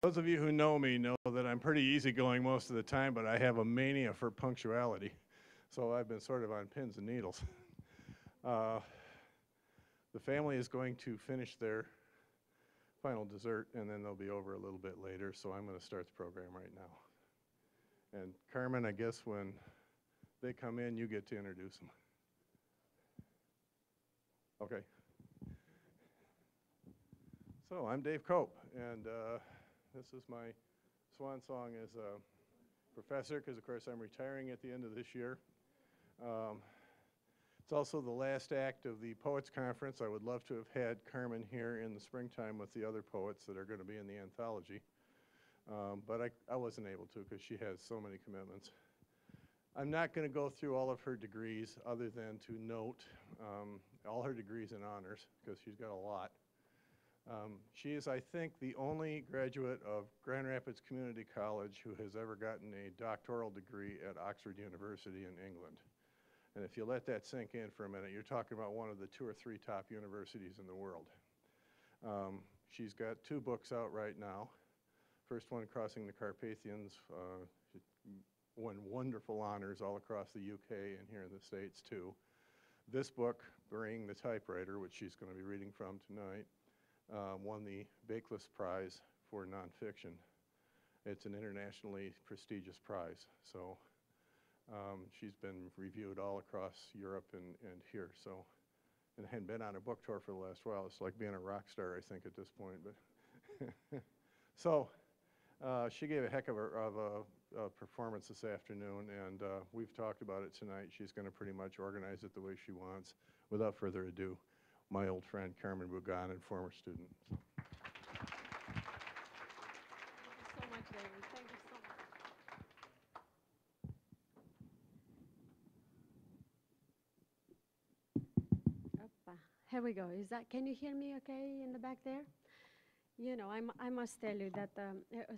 Those of you who know me know that I'm pretty easygoing most of the time, but I have a mania for punctuality. So I've been sort of on pins and needles. The family is going to finish their final dessert, and then they'll be over a little bit later, so I'm going to start the program right now. And Carmen, I guess when they come in, you get to introduce them. Okay. So I'm Dave Cope, and this is my swan song as a professor, because of course I'm retiring at the end of this year. It's also the last act of the Poets Conference. I would love to have had Carmen here in the springtime with the other poets that are going to be in the anthology. But I wasn't able to because she has so many commitments. I'm not going to go through all of her degrees other than to note all her degrees and honors, because she's got a lot. She is, I think, the only graduate of Grand Rapids Community College who has ever gotten a doctoral degree at Oxford University in England. And if you let that sink in for a minute, you're talking about one of the 2 or 3 top universities in the world. She's got 2 books out right now. First one, Crossing the Carpathians, won wonderful honors all across the UK and here in the States too. This book, Bringing the Typewriter, which she's going to be reading from tonight, won the Bakeless Prize for nonfiction. It's an internationally prestigious prize. So she's been reviewed all across Europe and here. So, and hadn't been on a book tour for the last while. It's like being a rock star, I think, at this point. But so she gave a heck of a performance this afternoon, and we've talked about it tonight. She's going to pretty much organize it the way she wants. Without further ado, my old friend Carmen Bugan and former student. Thank you so much, David. Thank you so much. Oppa. Here we go. Can you hear me okay in the back there? You know, I must tell you that,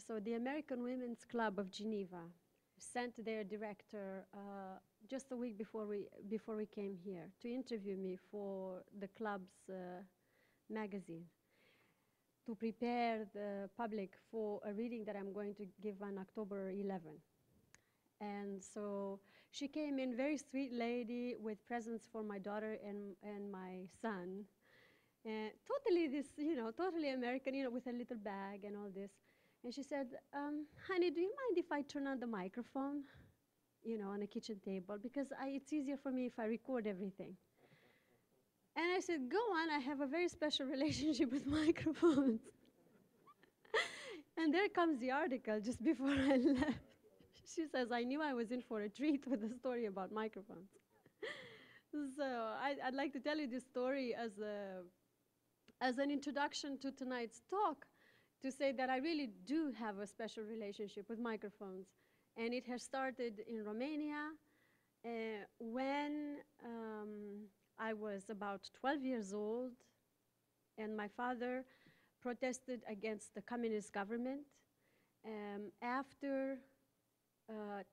so the American Women's Club of Geneva sent their director just a week before we came here to interview me for the club's magazine, to prepare the public for a reading that I'm going to give on October 11th. And so she came in, very sweet lady, with presents for my daughter and my son. Totally this, totally American, with a little bag and all this. And she said, honey, do you mind if I turn on the microphone, on a kitchen table? Because it's easier for me if I record everything. And I said, go on, I have a very special relationship with microphones. And there comes the article just before I left. She says, I knew I was in for a treat with a story about microphones. So I'd like to tell you this story as an introduction to tonight's talk, to say that I really do have a special relationship with microphones. And it has started in Romania when I was about 12 years old, and my father protested against the communist government after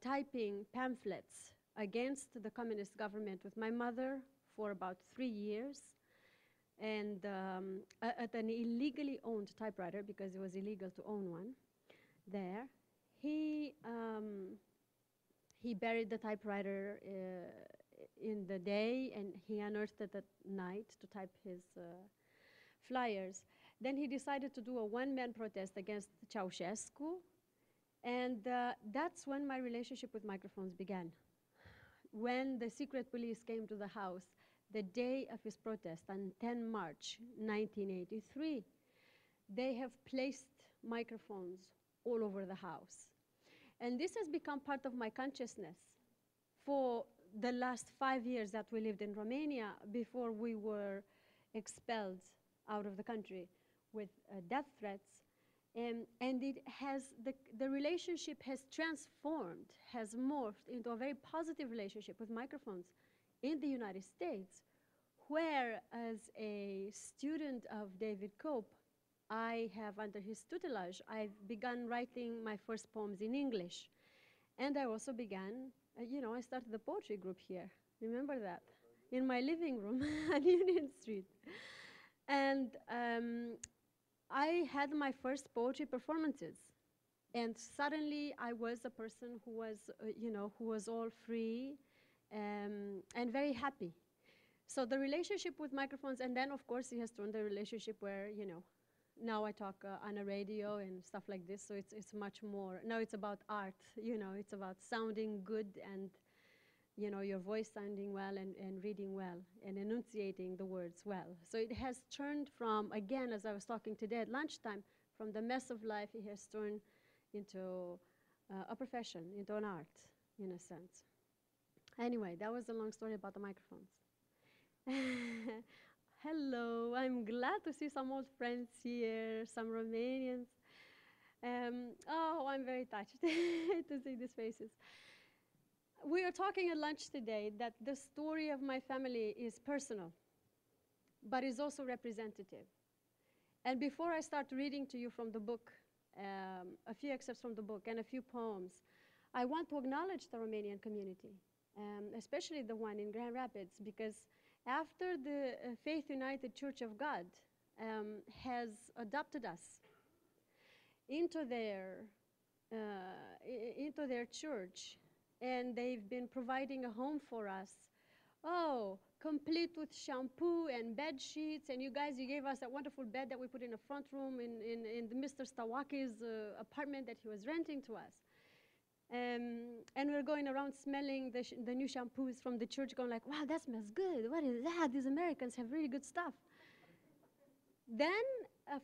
typing pamphlets against the communist government with my mother for about 3 years. And at an illegally owned typewriter, because it was illegal to own one there. He buried the typewriter in the day, and he unearthed it at night to type his flyers. Then he decided to do a one-man protest against Ceausescu, and that's when my relationship with microphones began. When the secret police came to the house the day of his protest, on 10 March 1983, they have placed microphones all over the house. And this has become part of my consciousness for the last 5 years that we lived in Romania before we were expelled out of the country with death threats. And it has, the relationship has transformed, has morphed into a very positive relationship with microphones in the United States, where as a student of David Cope, I have, under his tutelage, I've begun writing my first poems in English. And I also began, I started the poetry group here. Remember that? In my living room on Union Street. And I had my first poetry performances. And suddenly I was a person who was, who was all free and very happy. So the relationship with microphones, and then of course it has turned the relationship where, now I talk on a radio and stuff like this, so it's much more, now it's about art, it's about sounding good and, your voice sounding well and reading well and enunciating the words well. So it has turned from, again, as I was talking today at lunchtime, from the mess of life, it has turned into a profession, into an art, in a sense. Anyway, that was a long story about the microphones. Hello, I'm glad to see some old friends here, some Romanians. Oh, I'm very touched to see these faces. We are talking at lunch today that the story of my family is personal, but is also representative. And before I start reading to you from the book, a few excerpts from the book and a few poems, I want to acknowledge the Romanian community, especially the one in Grand Rapids, because after the Faith United Church of God has adopted us into their church, and they've been providing a home for us. Oh, complete with shampoo and bed sheets, and you guys, you gave us that wonderful bed that we put in the front room in Mr. Stawaki's apartment that he was renting to us. And we're going around smelling the new shampoos from the church, going like, wow, that smells good. What is that? These Americans have really good stuff. Then,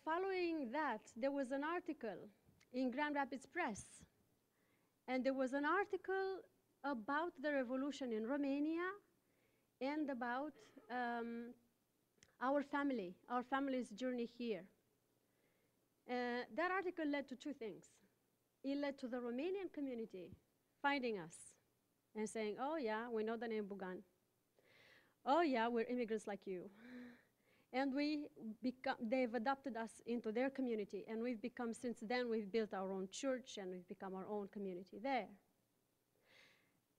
following that, there was an article in Grand Rapids Press. And there was an article about the revolution in Romania and about our family's journey here. That article led to two things. It led to the Romanian community finding us and saying, oh yeah, we know the name Bugan. Oh yeah, we're immigrants like you. And they've adopted us into their community, and we've become, since then, we've built our own church, and we've become our own community there.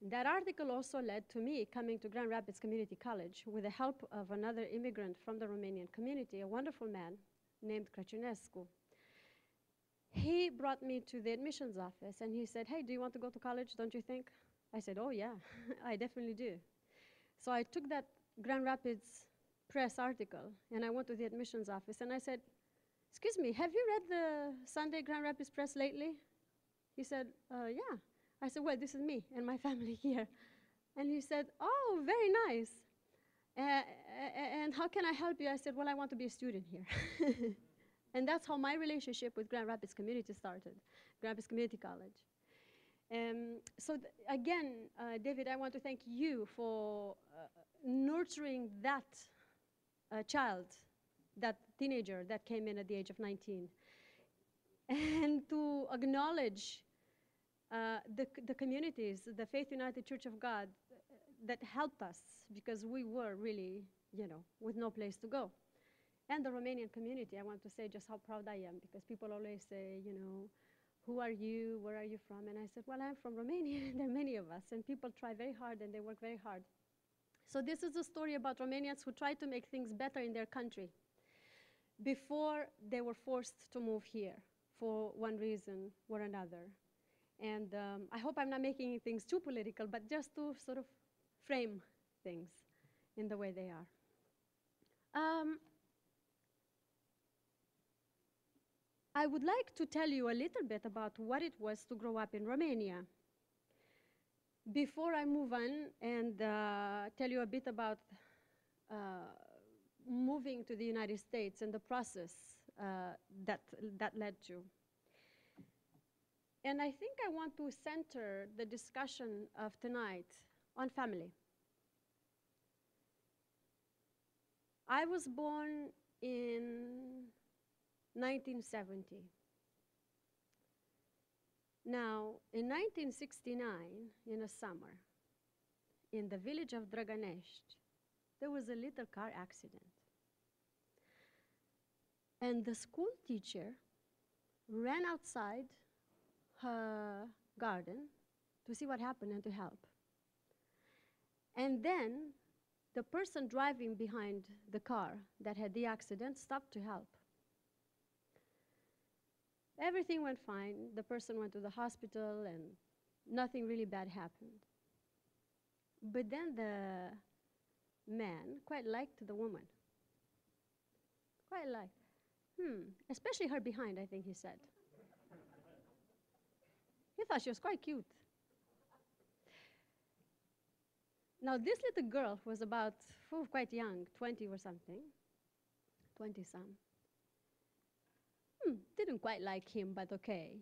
That article also led to me coming to Grand Rapids Community College with the help of another immigrant from the Romanian community, a wonderful man named Crăciunescu. He brought me to the admissions office, and he said, hey, do you want to go to college, don't you think? I said, oh yeah, I definitely do. So I took that Grand Rapids Press article, and I went to the admissions office, and I said, excuse me, have you read the Sunday Grand Rapids Press lately? He said, yeah. I said, well, this is me and my family here. And he said, oh, very nice. And how can I help you? I said, well, I want to be a student here. And that's how my relationship with Grand Rapids Community started, Grand Rapids Community College. So again, David, I want to thank you for nurturing that child, that teenager that came in at the age of 19, and to acknowledge the communities, the Faith United Church of God that helped us, because we were really, with no place to go. And the Romanian community, I want to say just how proud I am, because people always say, who are you, where are you from? And I said, well, I'm from Romania, and there are many of us, and people try very hard, and they work very hard. So this is a story about Romanians who tried to make things better in their country before they were forced to move here for one reason or another. And I hope I'm not making things too political, but just to sort of frame things in the way they are. I would like to tell you a little bit about what it was to grow up in Romania. Before I move on and tell you a bit about moving to the United States and the process that led to. And I think I want to center the discussion of tonight on family. I was born in 1970. Now, in 1969, in a summer, in the village of Drăgănești, there was a little car accident. And the school teacher ran outside her garden to see what happened and to help. And then the person driving behind the car that had the accident stopped to help. Everything went fine. The person went to the hospital and nothing really bad happened. But then the man quite liked the woman. Quite liked. Especially her behind, I think he said. He thought she was quite cute. Now, this little girl was about, quite young, 20 or something, 20-some. Didn't quite like him, but okay.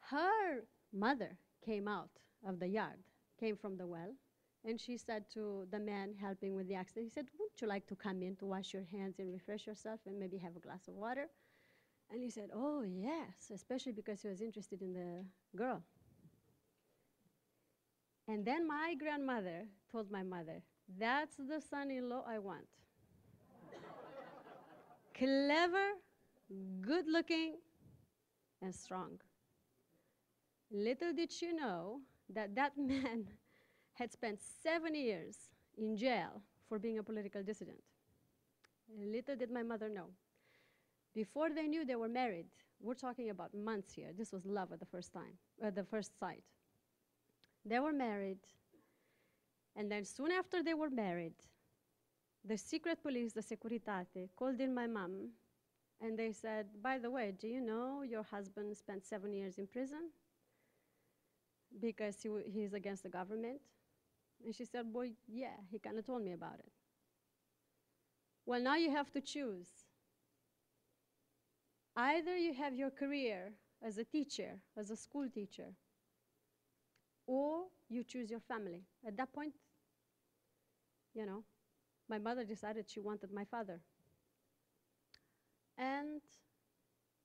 Her mother came out of the yard, came from the well, and she said to the man helping with the accident, he said, "Wouldn't you like to come in to wash your hands and refresh yourself and maybe have a glass of water?" And he said, "Oh, yes," especially because he was interested in the girl. And then my grandmother told my mother, "That's the son-in-law I want." Clever, good-looking, and strong. Little did she know that that man had spent 7 years in jail for being a political dissident. Little did my mother know. Before they knew they were married, we're talking about months here. This was love at the first time, the first sight. They were married, and then soon after they were married, the secret police, the Securitate, called in my mom, and they said, "By the way, do you know your husband spent 7 years in prison because he's against the government?" And she said, "Boy, yeah, he kind of told me about it." Well, now you have to choose. Either you have your career as a teacher, as a school teacher, or you choose your family. At that point, you know, my mother decided she wanted my father. And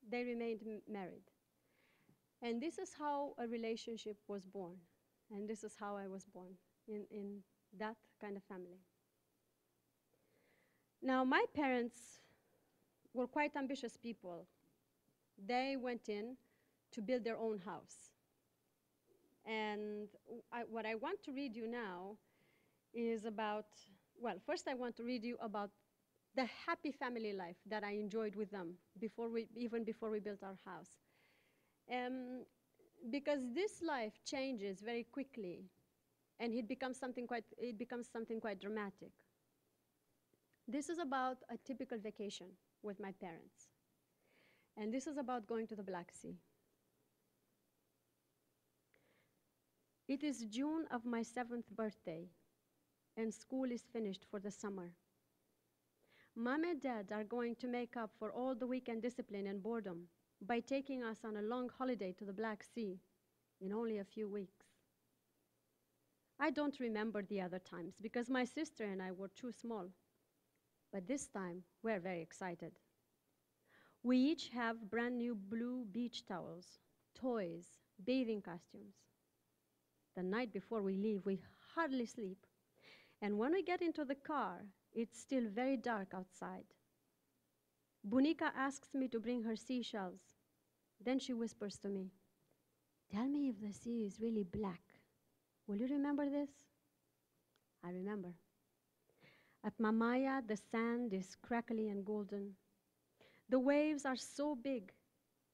they remained married. And this is how a relationship was born. And this is how I was born, in that kind of family. Now, my parents were quite ambitious people. They went in to build their own house. And what I want to read you now is about, well, first I want to read you about the happy family life that I enjoyed with them even before we built our house. Because this life changes very quickly, and it becomes something quite dramatic. This is about a typical vacation with my parents. And this is about going to the Black Sea. It is June of my 7th birthday, and school is finished for the summer. Mom and Dad are going to make up for all the weekend discipline and boredom by taking us on a long holiday to the Black Sea in only a few weeks. I don't remember the other times because my sister and I were too small. But this time, we're very excited. We each have brand new blue beach towels, toys, bathing costumes. The night before we leave, we hardly sleep. And when we get into the car, it's still very dark outside. Bunica asks me to bring her seashells. Then she whispers to me, "Tell me if the sea is really black. Will you remember this?" I remember. At Mamaya, the sand is crackly and golden. The waves are so big,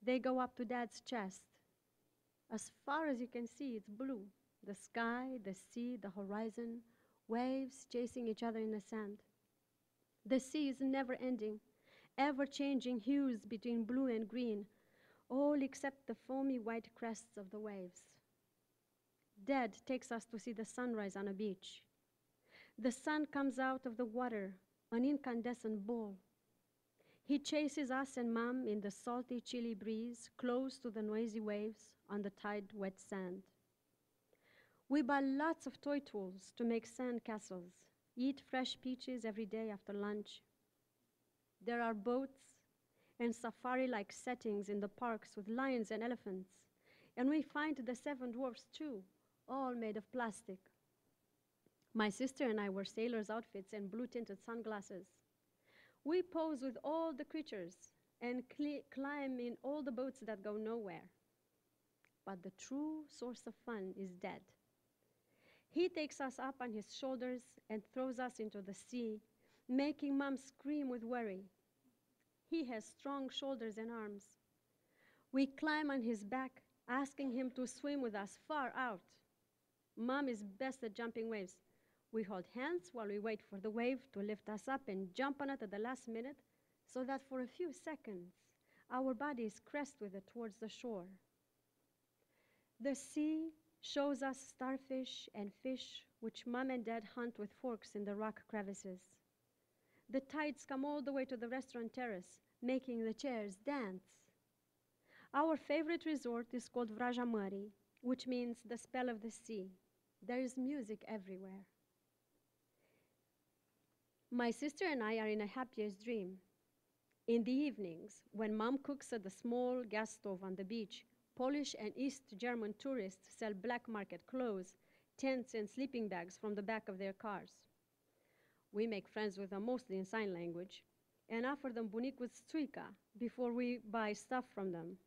they go up to Dad's chest. As far as you can see, it's blue. The sky, the sea, the horizon, waves chasing each other in the sand. The sea is never ending, ever-changing hues between blue and green, all except the foamy white crests of the waves. Dad takes us to see the sunrise on a beach. The sun comes out of the water, an incandescent ball. He chases us and Mom in the salty, chilly breeze, close to the noisy waves on the tide-wet sand. We buy lots of toy tools to make sand castles, eat fresh peaches every day after lunch. There are boats and safari-like settings in the parks with lions and elephants, and we find the 7 dwarfs too, all made of plastic. My sister and I wear sailors' outfits and blue-tinted sunglasses. We pose with all the creatures and climb in all the boats that go nowhere. But the true source of fun is Dad. He takes us up on his shoulders and throws us into the sea, making Mom scream with worry. He has strong shoulders and arms. We climb on his back, asking him to swim with us far out. Mom is best at jumping waves. We hold hands while we wait for the wave to lift us up and jump on it at the last minute, so that for a few seconds, our bodies crest with it towards the shore. The sea shows us starfish and fish, which Mom and Dad hunt with forks in the rock crevices. The tides come all the way to the restaurant terrace, making the chairs dance. Our favorite resort is called Vraja Mării, which means the spell of the sea. There is music everywhere. My sister and I are in a happiest dream. In the evenings, when Mom cooks at the small gas stove on the beach, Polish and East German tourists sell black market clothes, tents, and sleeping bags from the back of their cars. We make friends with them mostly in sign language and offer them bunic with stuica before we buy stuff from them.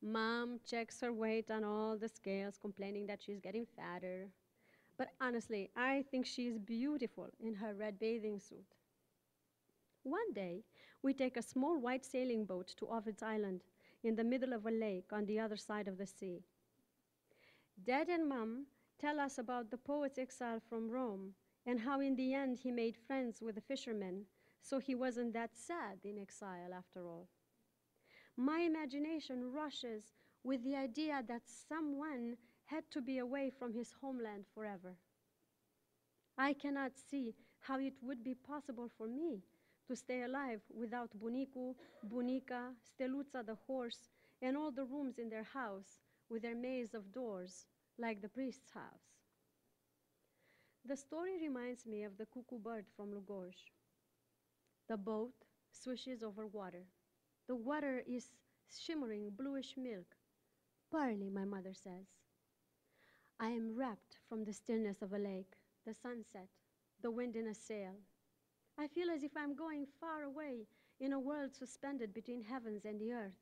Mom checks her weight on all the scales, complaining that she's getting fatter. But honestly, I think she is beautiful in her red bathing suit. One day, we take a small white sailing boat to Ovid's Island in the middle of a lake on the other side of the sea. Dad and Mom tell us about the poet's exile from Rome and how in the end he made friends with the fishermen, so he wasn't that sad in exile after all. My imagination rushes with the idea that someone had to be away from his homeland forever. I cannot see how it would be possible for me to stay alive without Bunicu, Bunica, Steluța the horse, and all the rooms in their house with their maze of doors, like the priest's house. The story reminds me of the cuckoo bird from Lugoj. The boat swishes over water. The water is shimmering bluish milk. Pearly, my mother says. I am wrapped from the stillness of a lake, the sunset, the wind in a sail. I feel as if I'm going far away in a world suspended between heavens and the earth.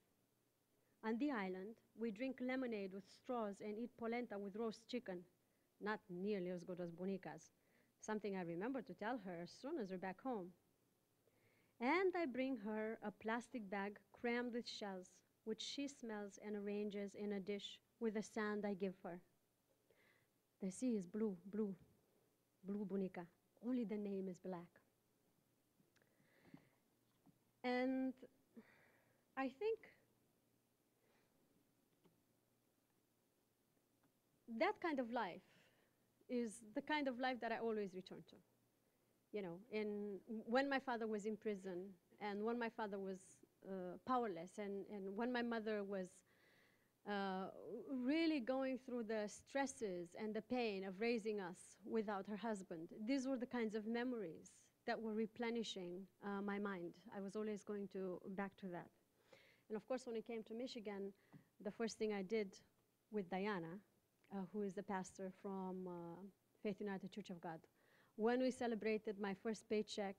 On the island, we drink lemonade with straws and eat polenta with roast chicken. Not nearly as good as Bunica's, something I remember to tell her as soon as we're back home. And I bring her a plastic bag crammed with shells, which she smells and arranges in a dish with the sand I give her. The sea is blue, blue, blue Bunica. Only the name is black. And I think that kind of life is the kind of life that I always return to. You know, when my father was in prison, and when my father was powerless, and when my mother was really going through the stresses and the pain of raising us without her husband. These were the kinds of memories that were replenishing my mind. I was always going back to that. And of course, when we came to Michigan, the first thing I did with Diana, who is the pastor from Faith United Church of God, when we celebrated my first paycheck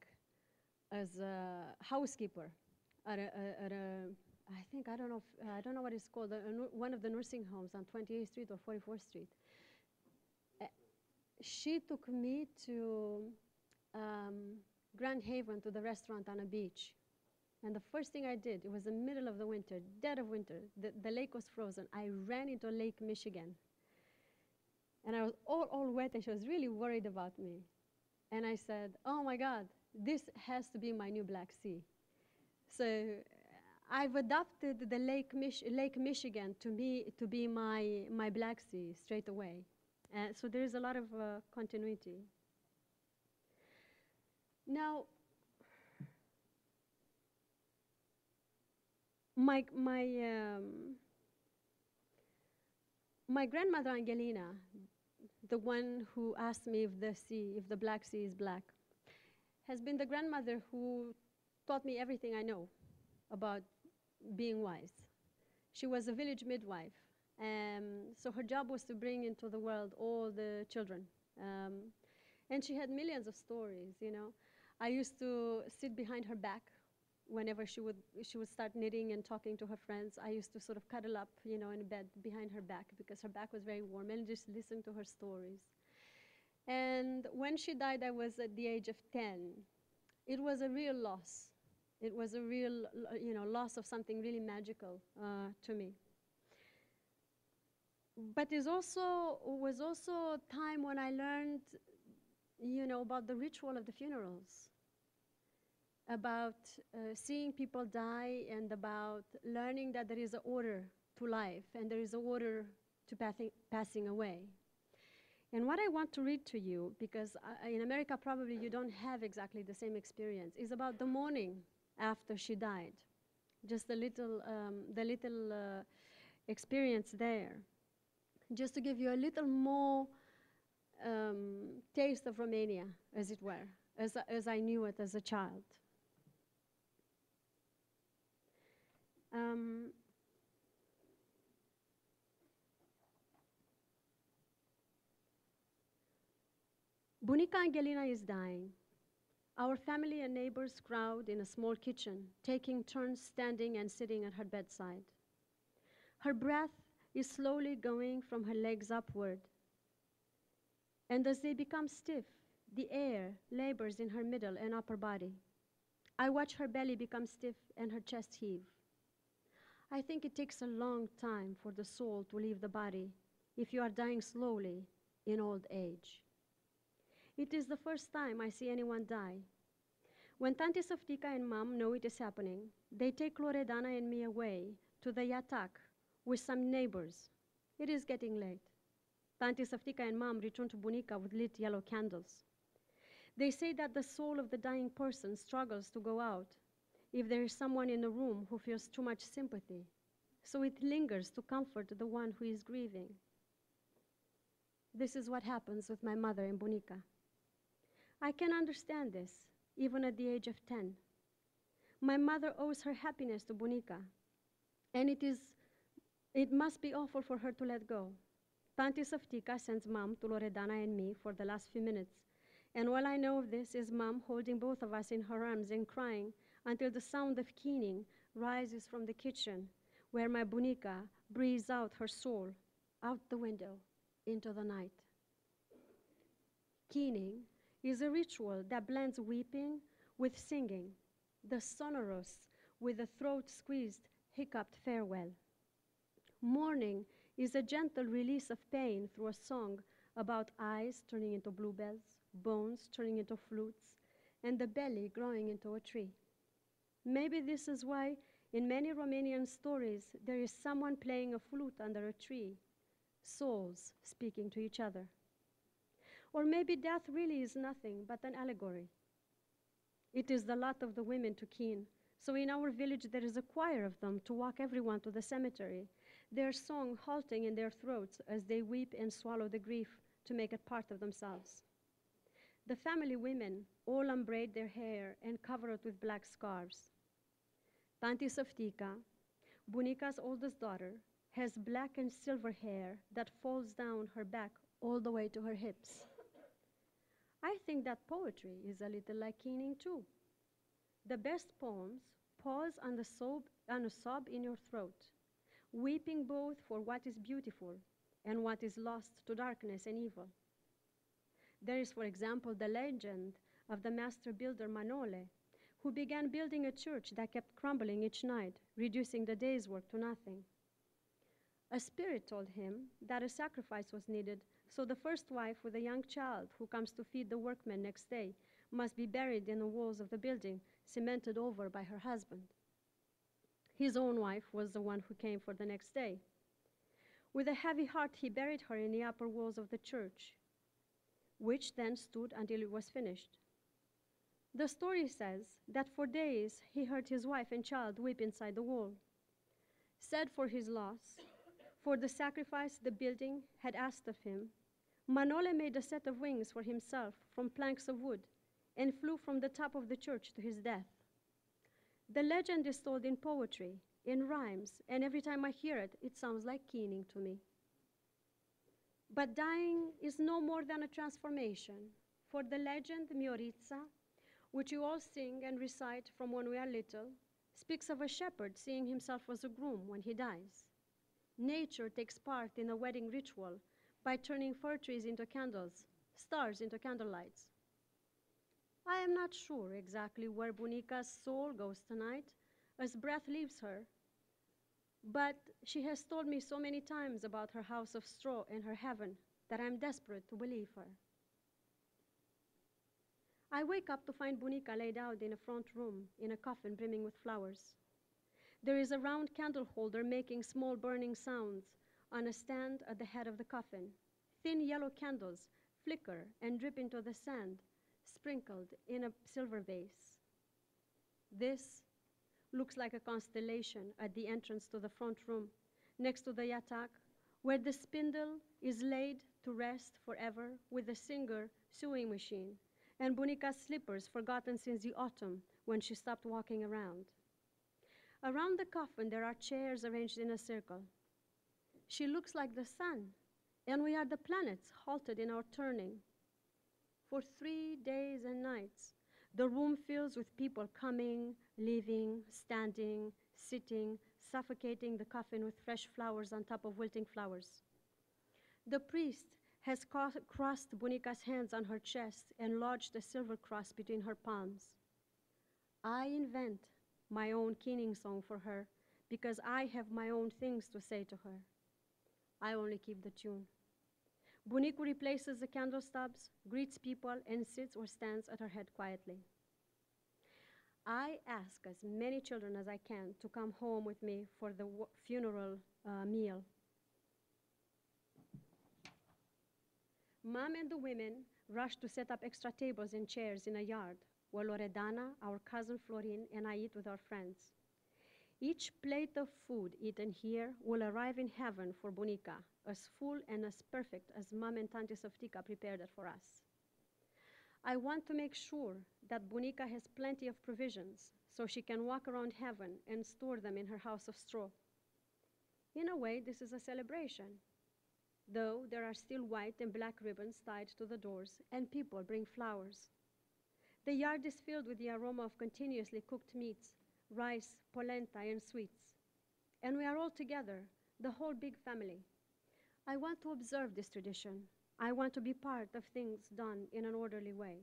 as a housekeeper at a I don't know what it's called, one of the nursing homes on 28th Street or 44th Street. She took me to Grand Haven, to the restaurant on a beach. And the first thing I did, it was the middle of the winter, dead of winter, the lake was frozen. I ran into Lake Michigan. And I was all wet, and she was really worried about me. And I said, oh my God, this has to be my new Black Sea. So I've adopted the Lake Michigan to be my Black Sea straight away. So there is a lot of continuity. Now, my grandmother Angelina, the one who asked me if the Black Sea is black, has been the grandmother who taught me everything I know about being wise. She was a village midwife, so her job was to bring into the world all the children. And she had millions of stories, you know. I used to sit behind her back whenever she would start knitting and talking to her friends. I used to sort of cuddle up, you know, in bed behind her back because her back was very warm, and just listen to her stories. And when she died, I was at the age of 10. It was a real loss. It was a real, loss of something really magical to me. But it was also a time when I learned, about the ritual of the funerals, about seeing people die, and about learning that there is an order to life and there is an order to passing away. And what I want to read to you, because in America probably you don't have exactly the same experience, is about the morning after she died. Just the little experience there. Just to give you a little more taste of Romania, as it were, as I knew it as a child. Bunica Angelina is dying. Our family and neighbors crowd in a small kitchen, taking turns standing and sitting at her bedside. Her breath is slowly going from her legs upward. And as they become stiff, the air labors in her middle and upper body. I watch her belly become stiff and her chest heave. I think it takes a long time for the soul to leave the body if you are dying slowly in old age. It is the first time I see anyone die. When Tanti Softica and Mom know it is happening, they take Loredana and me away to the yatak with some neighbors. It is getting late. Tanti Softica and Mom return to Bunica with lit yellow candles. They say that the soul of the dying person struggles to go out if there is someone in the room who feels too much sympathy, so it lingers to comfort the one who is grieving. This is what happens with my mother in Bunica. I can understand this, even at the age of 10. My mother owes her happiness to Bunica, and it must be awful for her to let go. Tanti Softica sends Mom to Loredana and me for the last few minutes, and all I know of this is Mom holding both of us in her arms and crying until the sound of keening rises from the kitchen, where my Bunica breathes out her soul out the window into the night. Keening is a ritual that blends weeping with singing, the sonorous with the throat-squeezed, hiccuped farewell. Mourning is a gentle release of pain through a song about eyes turning into bluebells, bones turning into flutes, and the belly growing into a tree. Maybe this is why in many Romanian stories there is someone playing a flute under a tree, souls speaking to each other. Or maybe death really is nothing but an allegory. It is the lot of the women to keen, so in our village there is a choir of them to walk everyone to the cemetery, their song halting in their throats as they weep and swallow the grief to make it part of themselves. The family women all unbraid their hair and cover it with black scarves. Tanti Softica, Bunica's oldest daughter, has black and silver hair that falls down her back all the way to her hips. I think that poetry is a little like keening too. The best poems pause on a sob in your throat, weeping both for what is beautiful and what is lost to darkness and evil. There is, for example, the legend of the master builder Manole, who began building a church that kept crumbling each night, reducing the day's work to nothing. A spirit told him that a sacrifice was needed, so the first wife with a young child who comes to feed the workmen next day must be buried in the walls of the building, cemented over by her husband. His own wife was the one who came for the next day. With a heavy heart, he buried her in the upper walls of the church, which then stood until it was finished. The story says that for days he heard his wife and child weep inside the wall. Sad for his loss, for the sacrifice the building had asked of him, Manole made a set of wings for himself from planks of wood and flew from the top of the church to his death. The legend is told in poetry, in rhymes, and every time I hear it, it sounds like keening to me. But dying is no more than a transformation, for the legend Miorița, which you all sing and recite from when we are little, speaks of a shepherd seeing himself as a groom when he dies. Nature takes part in a wedding ritual by turning fir trees into candles, stars into candlelights. I am not sure exactly where Bunica's soul goes tonight as breath leaves her, but she has told me so many times about her house of straw and her heaven that I am desperate to believe her. I wake up to find Bunica laid out in a front room in a coffin brimming with flowers. There is a round candle holder making small burning sounds on a stand at the head of the coffin. Thin yellow candles flicker and drip into the sand, sprinkled in a silver vase. This looks like a constellation at the entrance to the front room, next to the yatak, where the spindle is laid to rest forever with the Singer sewing machine and Bunica's slippers forgotten since the autumn when she stopped walking around. Around the coffin, there are chairs arranged in a circle. She looks like the sun, and we are the planets halted in our turning. For 3 days and nights, the room fills with people coming, leaving, standing, sitting, suffocating the coffin with fresh flowers on top of wilting flowers. The priest has crossed Bunica's hands on her chest and lodged a silver cross between her palms. I invent my own keening song for her because I have my own things to say to her. I only keep the tune. Bunicu replaces the candle stubs, greets people, and sits or stands at her head quietly. I ask as many children as I can to come home with me for the funeral meal. Mom and the women rush to set up extra tables and chairs in a yard where Loredana, our cousin Florin, and I eat with our friends. Each plate of food eaten here will arrive in heaven for Bunica, as full and as perfect as Mom and Tante Softica prepared it for us. I want to make sure that Bunica has plenty of provisions so she can walk around heaven and store them in her house of straw. In a way, this is a celebration, though there are still white and black ribbons tied to the doors and people bring flowers. The yard is filled with the aroma of continuously cooked meats, rice, polenta, and sweets. And we are all together, the whole big family. I want to observe this tradition. I want to be part of things done in an orderly way.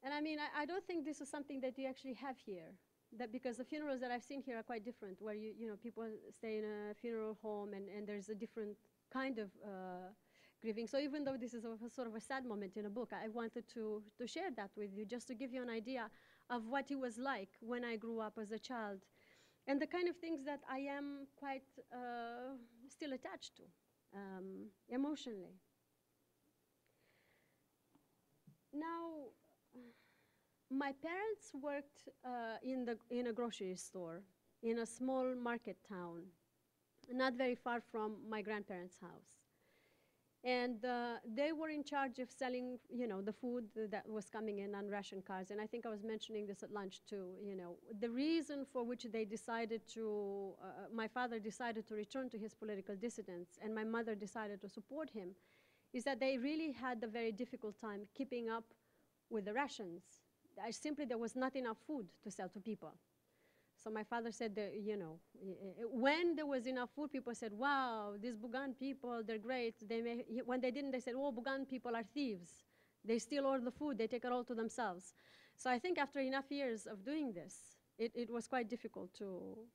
And I mean, I don't think this is something that you actually have here, that because the funerals that I've seen here are quite different, where people stay in a funeral home and there's a different kind of grieving. So even though this is a sort of a sad moment in a book, I wanted to share that with you, just to give you an idea of what it was like when I grew up as a child, and the kind of things that I am quite still attached to emotionally. Now, my parents worked in a grocery store in a small market town, not very far from my grandparents' house. And they were in charge of selling, the food that was coming in on ration cards. And I think I was mentioning this at lunch too. The reason for which they decided to, my father decided to return to his political dissidence, and my mother decided to support him, is that they really had a very difficult time keeping up with the rations. Simply, there was not enough food to sell to people. So my father said that, when there was enough food, people said, wow, these Bugan people, they're great. When they didn't, they said, oh, Bugan people are thieves. They steal all the food. They take it all to themselves. So I think after enough years of doing this, it was quite difficult to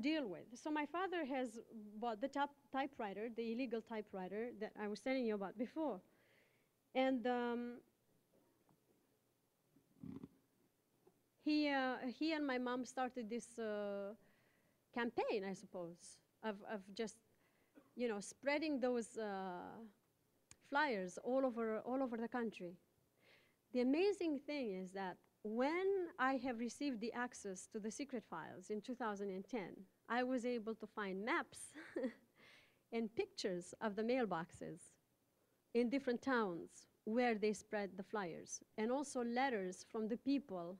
deal with. So my father has bought the typewriter, the illegal typewriter that I was telling you about before. And he and my mom started this campaign, I suppose, of just, spreading those flyers all over the country. The amazing thing is that when I have received the access to the secret files in 2010, I was able to find maps and pictures of the mailboxes in different towns where they spread the flyers, and also letters from the people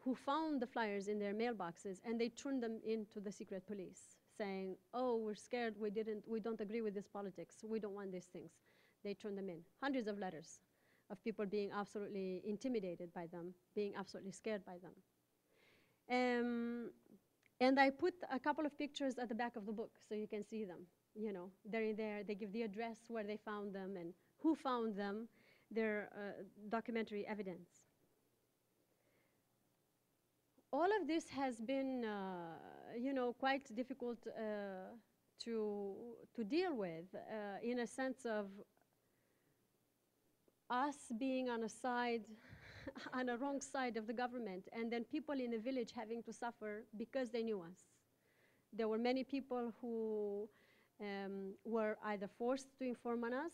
who found the flyers in their mailboxes, and they turned them into the secret police, saying, oh, we're scared, we don't agree with this politics, we don't want these things. They turned them in. Hundreds of letters of people being absolutely intimidated by them, being absolutely scared by them. And I put a couple of pictures at the back of the book so you can see them. They're in there, they give the address where they found them and who found them. their documentary evidence. All of this has been, quite difficult to deal with, in a sense of us being on a side, on a wrong side of the government, and then people in the village having to suffer because they knew us. There were many people who were either forced to inform on us,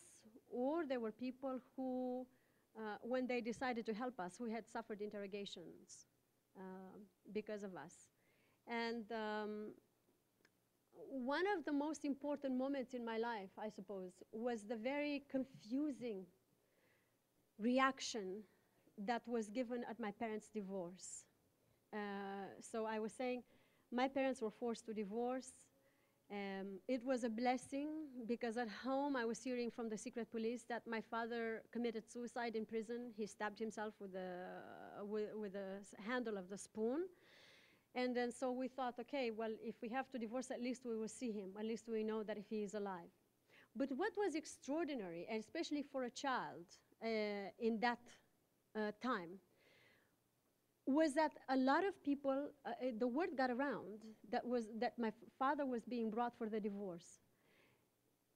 or there were people who, when they decided to help us, who had suffered interrogations because of us. And one of the most important moments in my life, I suppose, was the very confusing reaction that was given at my parents' divorce. So I was saying, my parents were forced to divorce. It was a blessing because at home I was hearing from the secret police that my father committed suicide in prison. He stabbed himself with the handle of the spoon. And then so we thought, okay, well, if we have to divorce, at least we will see him. At least we know that he is alive. But what was extraordinary, and especially for a child in that time, was that a lot of people, the word got around that my father was being brought for the divorce.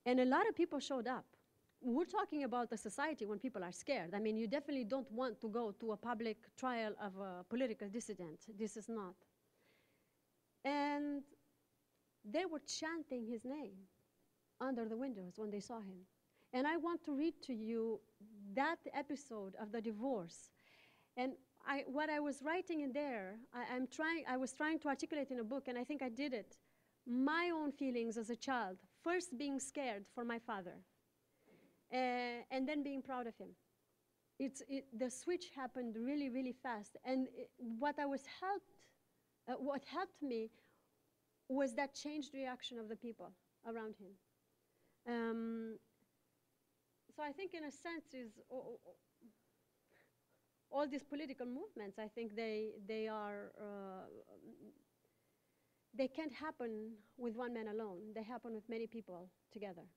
And a lot of people showed up. We're talking about a society when people are scared. I mean, you definitely don't want to go to a public trial of a political dissident. This is not. And they were chanting his name under the windows when they saw him. And I want to read to you that episode of the divorce. And what I was writing in there, I was trying to articulate in a book, and I think I did it. My own feelings as a child, first being scared for my father, and then being proud of him. The switch happened really, really fast. And what helped me was that changed reaction of the people around him. So I think in a sense all these political movements, I think they can't happen with one man alone. They happen with many people together.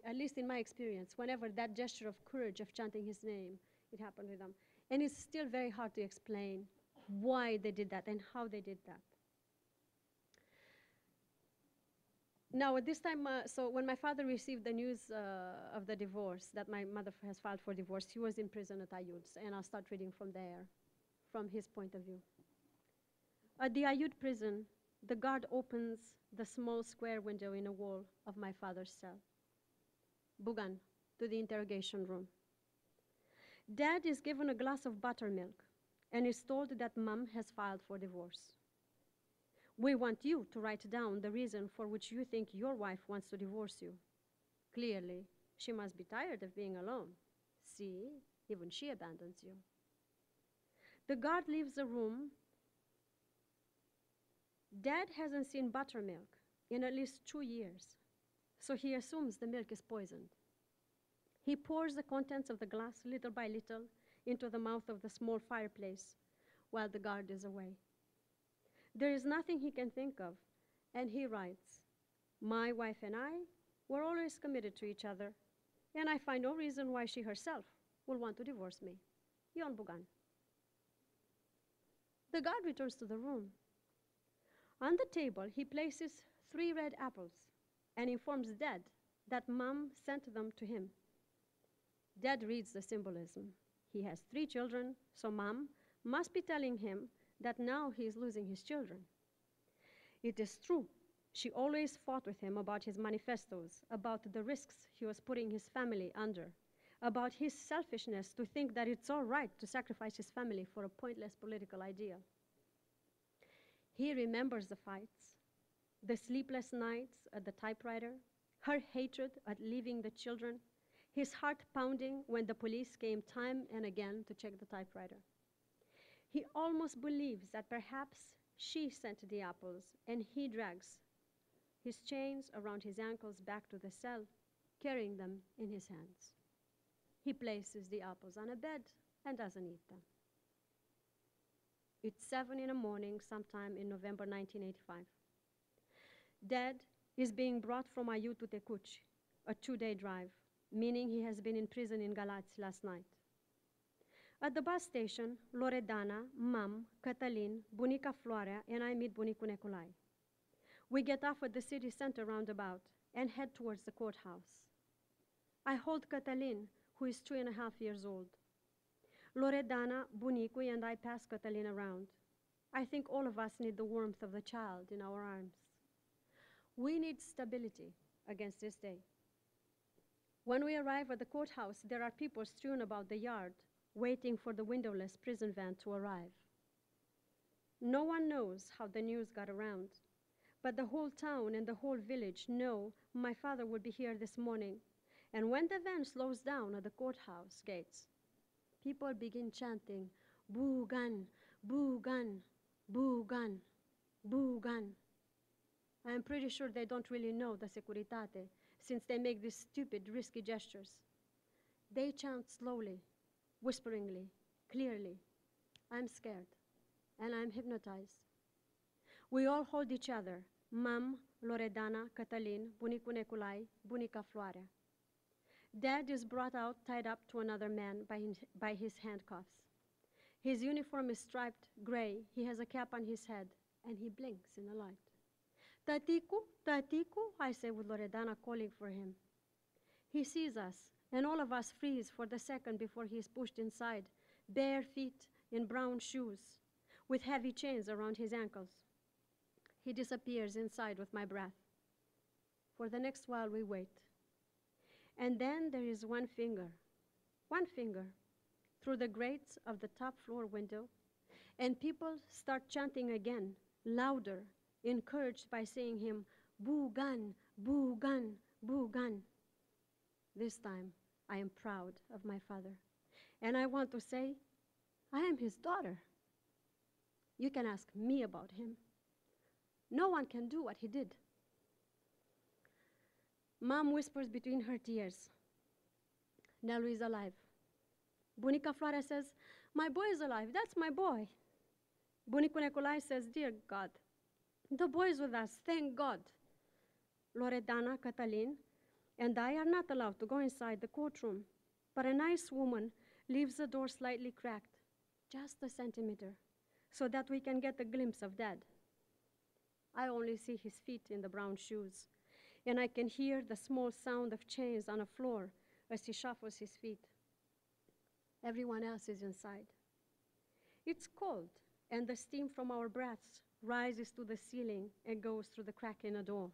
At least in my experience, whenever that gesture of courage of chanting his name, it happened with them. And it's still very hard to explain why they did that and how they did that. Now, at this time, so when my father received the news of the divorce, that my mother has filed for divorce, he was in prison at Ayud, and I'll start reading from there, from his point of view. At the Ayud prison, the guard opens the small square window in a wall of my father's cell. Bugan, to the interrogation room. Dad is given a glass of buttermilk and is told that Mom has filed for divorce. We want you to write down the reason for which you think your wife wants to divorce you. Clearly, she must be tired of being alone. See, even she abandons you. The guard leaves the room. Dad hasn't seen buttermilk in at least 2 years, so he assumes the milk is poisoned. He pours the contents of the glass little by little into the mouth of the small fireplace while the guard is away. There is nothing he can think of, and he writes, "My wife and I were always committed to each other, and I find no reason why she herself will want to divorce me. Jon Bugan." The guard returns to the room. On the table, he places 3 red apples and informs Dad that Mom sent them to him. Dad reads the symbolism. He has 3 children, so Mom must be telling him that now he is losing his children. It is true, she always fought with him about his manifestos, about the risks he was putting his family under, about his selfishness to think that it's all right to sacrifice his family for a pointless political ideal. He remembers the fights, the sleepless nights at the typewriter, her hatred at leaving the children, his heart pounding when the police came time and again to check the typewriter. He almost believes that perhaps she sent the apples, and he drags his chains around his ankles back to the cell, carrying them in his hands. He places the apples on a bed and doesn't eat them. It's 7 in the morning, sometime in November 1985. Dad is being brought from Ayut to Tecuci, a 2-day drive, meaning he has been in prison in Galați last night. At the bus station, Loredana, Mom, Cătălin, bunica Floarea, and I meet bunicul Neculai. We get off at the city center roundabout and head towards the courthouse. I hold Cătălin, who is 2.5 years old. Loredana, bunicul, and I pass Cătălin around. I think all of us need the warmth of the child in our arms. We need stability against this day. When we arrive at the courthouse, there are people strewn about the yard, waiting for the windowless prison van to arrive. No one knows how the news got around, but the whole town and the whole village know my father will be here this morning. And when the van slows down at the courthouse gates, people begin chanting, Bugan, Bugan, Bugan, Bugan. I am pretty sure they don't really know the Securitate, since they make these stupid, risky gestures. They chant slowly, whisperingly, clearly. I'm scared, and I'm hypnotized. We all hold each other, Mom, Loredana, Cătălin, bunicul Neculai, bunica Floarea. Dad is brought out, tied up to another man by his handcuffs. His uniform is striped gray, he has a cap on his head, and he blinks in the light. Taticu, Taticu, I say with Loredana calling for him. He sees us, and all of us freeze for the second before he is pushed inside, bare feet in brown shoes, with heavy chains around his ankles. He disappears inside with my breath. For the next while we wait. And then there is one finger, through the grates of the top floor window, and people start chanting again, louder, encouraged by seeing him, Bugan, Bugan, Bugan. This time, I am proud of my father, and I want to say, I am his daughter. You can ask me about him. No one can do what he did. Mom whispers between her tears, Nelu is alive. Bunica Floarea says, my boy is alive, that's my boy. Bunicul Neculai says, dear God, the boy is with us, thank God. Loredana, Cătălin, and I are not allowed to go inside the courtroom, but a nice woman leaves the door slightly cracked, just a centimeter, so that we can get a glimpse of Dad. I only see his feet in the brown shoes, and I can hear the small sound of chains on the floor as he shuffles his feet. Everyone else is inside. It's cold, and the steam from our breaths rises to the ceiling and goes through the crack in the door.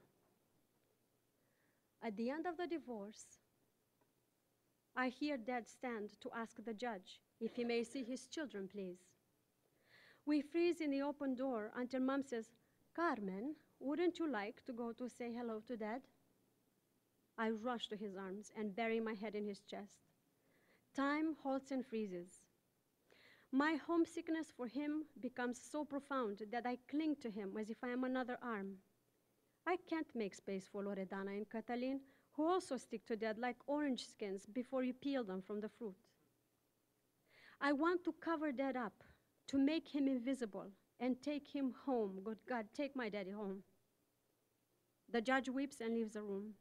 At the end of the divorce, I hear Dad stand to ask the judge if he may see his children, please. We freeze in the open door until Mom says, Carmen, wouldn't you like to go to say hello to Dad? I rush to his arms and bury my head in his chest. Time halts and freezes. My homesickness for him becomes so profound that I cling to him as if I am another arm. I can't make space for Loredana and Cătălin, who also stick to Dad like orange skins before you peel them from the fruit. I want to cover Dad up, to make him invisible, and take him home. Good God, take my daddy home. The judge weeps and leaves the room.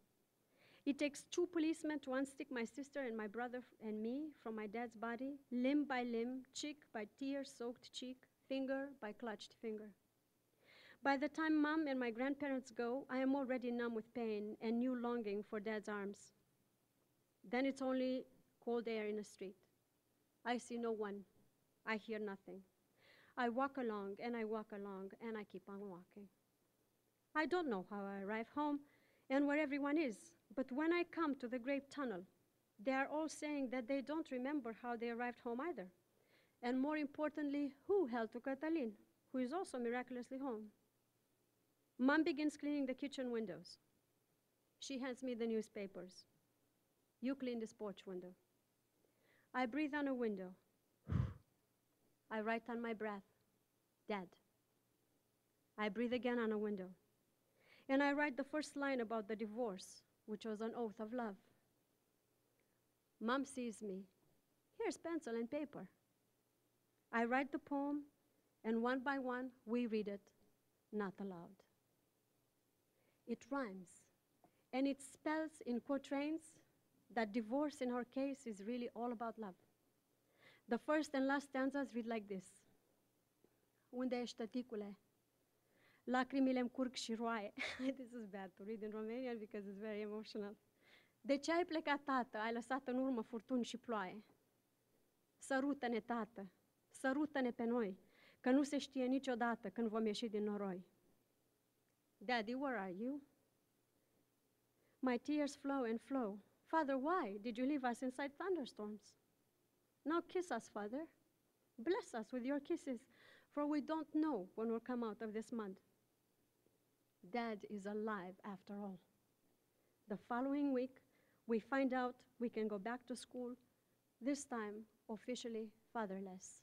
It takes 2 policemen to unstick my sister and my brother and me from my dad's body, limb by limb, cheek by tear-soaked cheek, finger by clutched finger. By the time Mom and my grandparents go, I am already numb with pain and new longing for Dad's arms. Then it's only cold air in the street. I see no one. I hear nothing. I walk along, and I walk along, and I keep on walking. I don't know how I arrive home and where everyone is, but when I come to the grape tunnel, they are all saying that they don't remember how they arrived home either. And more importantly, who held to Cătălin, who is also miraculously home. Mom begins cleaning the kitchen windows. She hands me the newspapers. You clean this porch window. I breathe on a window. I write on my breath, Dad. I breathe again on a window. And I write the first line about the divorce, which was an oath of love. Mom sees me. Here's pencil and paper. I write the poem, and one by one, we read it, not aloud. It rhymes, and it spells in quatrains, that divorce in our case is really all about love. The first and last stanzas read like this. Unde ești, tăticule? Lacrimile îmi curg și roaie. This is bad to read in Romanian because it's very emotional. De ce ai plecat, tată? Ai lăsat în urmă furtuni și ploaie. Sărută-ne, tată, sărută-ne pe noi, că nu se știe niciodată când vom ieși din noroi. Daddy, where are you? My tears flow and flow. Father, why did you leave us inside thunderstorms? Now kiss us, Father. Bless us with your kisses, for we don't know when we'll come out of this mud. Dad is alive after all. The following week, we find out we can go back to school, this time officially fatherless.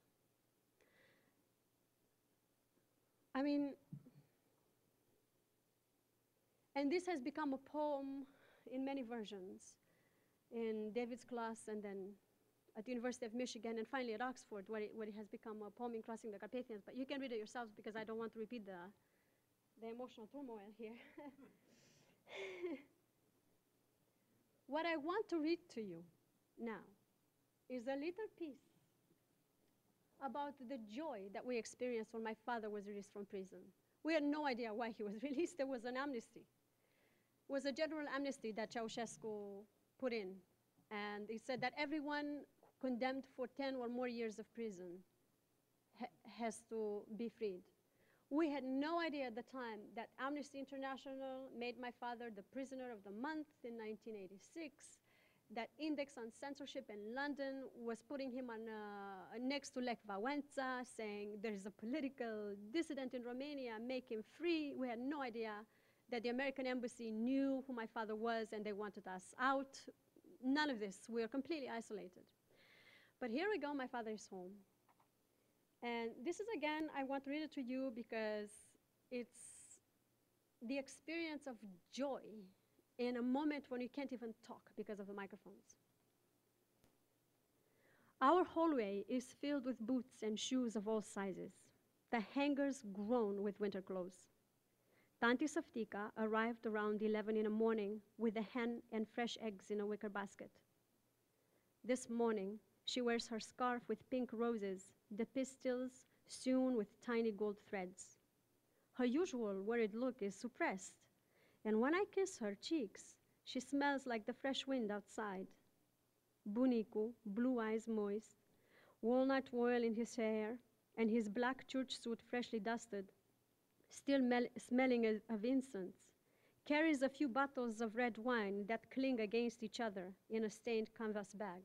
I mean, and this has become a poem in many versions, in David's class and then at the University of Michigan and finally at Oxford, where it has become a poem in Crossing the Carpathians. But you can read it yourselves because I don't want to repeat the emotional turmoil here. What I want to read to you now is a little piece about the joy that we experienced when my father was released from prison. We had no idea why he was released. There was an amnesty. It was a general amnesty that Ceausescu put in. And he said that everyone condemned for 10 or more years of prison has to be freed. We had no idea at the time that Amnesty International made my father the prisoner of the month in 1986, that Index on Censorship in London was putting him on, next to Lech Wałęsa, saying there is a political dissident in Romania, make him free. We had no idea that the American embassy knew who my father was and they wanted us out. None of this. We are completely isolated. But here we go, my father is home. And this is, again, I want to read it to you because it's the experience of joy in a moment when you can't even talk because of the microphones. Our hallway is filled with boots and shoes of all sizes. The hangers groan with winter clothes. Tanti Softica arrived around 11 in the morning with a hen and fresh eggs in a wicker basket. This morning, she wears her scarf with pink roses, the pistils sewn with tiny gold threads. Her usual worried look is suppressed, and when I kiss her cheeks, she smells like the fresh wind outside. Bunicu, blue eyes moist, walnut oil in his hair, and his black church suit freshly dusted, still smelling of incense, carries a few bottles of red wine that cling against each other in a stained canvas bag.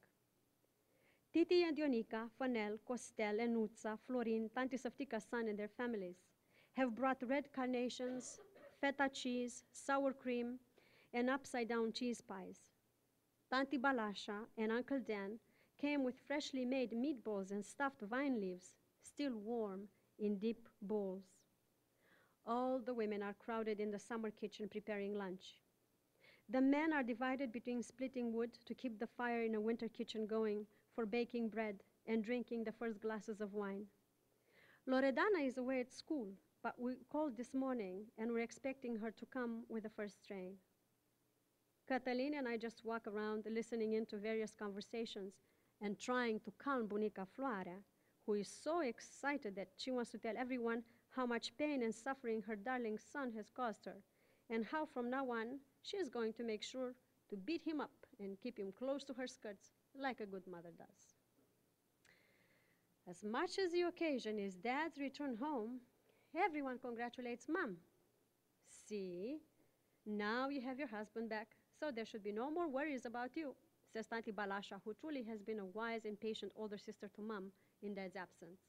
Titi and Ionica, Fanel, Costel, and Nutza, Florin, Tanti Softica's son and their families have brought red carnations, feta cheese, sour cream, and upside-down cheese pies. Tanti Balasha and Uncle Dan came with freshly made meatballs and stuffed vine leaves, still warm in deep bowls. All the women are crowded in the summer kitchen preparing lunch. The men are divided between splitting wood to keep the fire in a winter kitchen going for baking bread and drinking the first glasses of wine. Loredana is away at school, but we called this morning and we're expecting her to come with the first train. Catalina and I just walk around listening into various conversations and trying to calm Bunica Floarea, who is so excited that she wants to tell everyone how much pain and suffering her darling son has caused her, and how from now on she is going to make sure to beat him up and keep him close to her skirts like a good mother does. As much as the occasion is Dad's return home, everyone congratulates Mom. See, now you have your husband back, so there should be no more worries about you, says Tanti Balasha, who truly has been a wise and patient older sister to Mom in Dad's absence.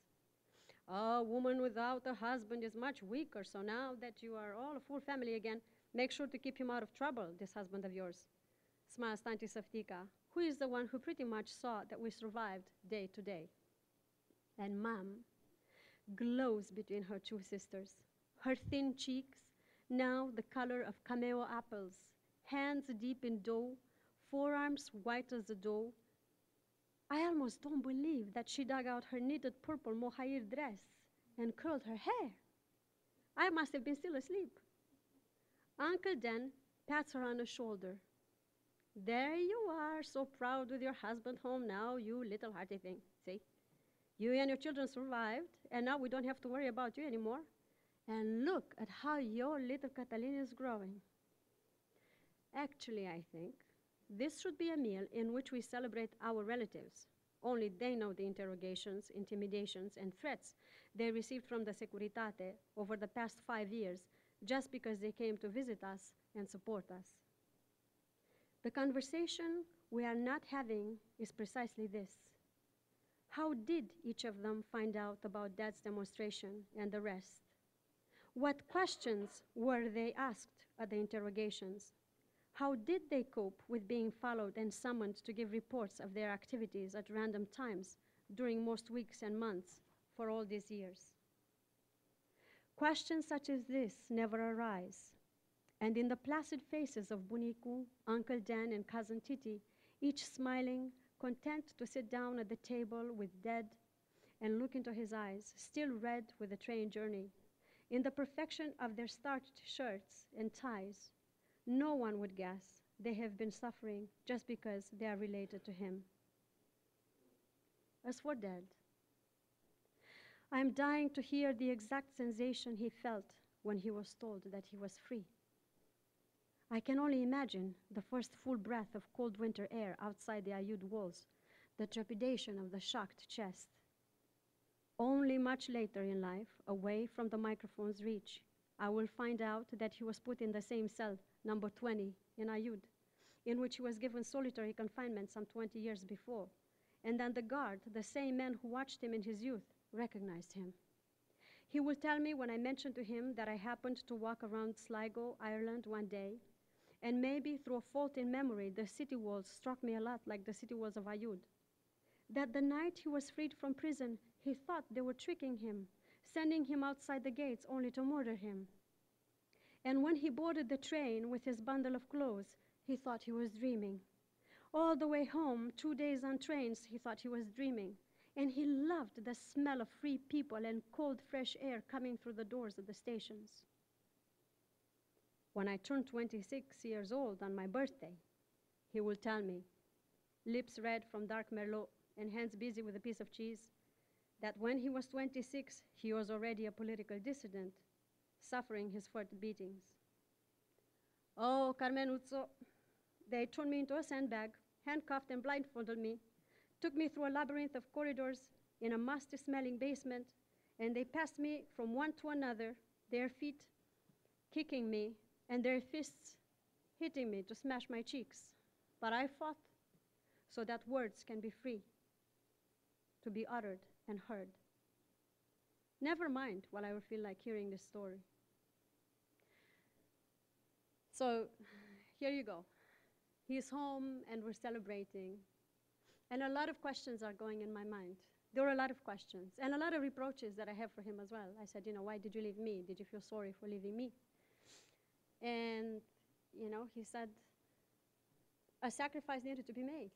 A woman without a husband is much weaker, so now that you are all a full family again, make sure to keep him out of trouble, this husband of yours, smiles Tanti Softica, who is the one who pretty much saw that we survived day to day. And Mom glows between her two sisters, her thin cheeks, now the color of cameo apples, hands deep in dough, forearms white as the dough. I almost don't believe that she dug out her knitted purple mohair dress and curled her hair. I must have been still asleep. Uncle Dan pats her on the shoulder. There you are, so proud with your husband home now, you little hearty thing. See? You and your children survived, and now we don't have to worry about you anymore. And look at how your little Catalina is growing. Actually, I think this should be a meal in which we celebrate our relatives. Only they know the interrogations, intimidations, and threats they received from the Securitate over the past 5 years just because they came to visit us and support us. The conversation we are not having is precisely this. How did each of them find out about Dad's demonstration and the rest? What questions were they asked at the interrogations? How did they cope with being followed and summoned to give reports of their activities at random times during most weeks and months for all these years? Questions such as this never arise. And in the placid faces of Bunicu, Uncle Dan, and Cousin Titi, each smiling, content to sit down at the table with Dad and look into his eyes, still red with the train journey, in the perfection of their starched shirts and ties, no one would guess they have been suffering just because they are related to him. As for Dad, I am dying to hear the exact sensation he felt when he was told that he was free. I can only imagine the first full breath of cold winter air outside the Ayud walls, the trepidation of the shocked chest. Only much later in life, away from the microphone's reach, I will find out that he was put in the same cell, number 20, in Ayud, in which he was given solitary confinement some 20 years before. And then the guard, the same man who watched him in his youth, recognized him. He will tell me when I mentioned to him that I happened to walk around Sligo, Ireland one day, and maybe through a fault in memory, the city walls struck me a lot like the city walls of Ayud. That the night he was freed from prison, he thought they were tricking him, sending him outside the gates only to murder him. And when he boarded the train with his bundle of clothes, he thought he was dreaming. All the way home, 2 days on trains, he thought he was dreaming. And he loved the smell of free people and cold, fresh air coming through the doors of the stations. When I turned 26 years old on my birthday, he will tell me, lips red from dark Merlot and hands busy with a piece of cheese, that when he was 26, he was already a political dissident, suffering his first beatings. Oh, Carmen Uzzo, they turned me into a sandbag, handcuffed and blindfolded me, took me through a labyrinth of corridors in a musty-smelling basement, and they passed me from one to another, their feet kicking me and their fists hitting me to smash my cheeks. But I fought so that words can be free, to be uttered and heard. Never mind what I will feel like hearing this story. So here you go. He's home and we're celebrating. And a lot of questions are going in my mind. There were a lot of questions and a lot of reproaches that I have for him as well. I said, why did you leave me? Did you feel sorry for leaving me? And, he said, a sacrifice needed to be made.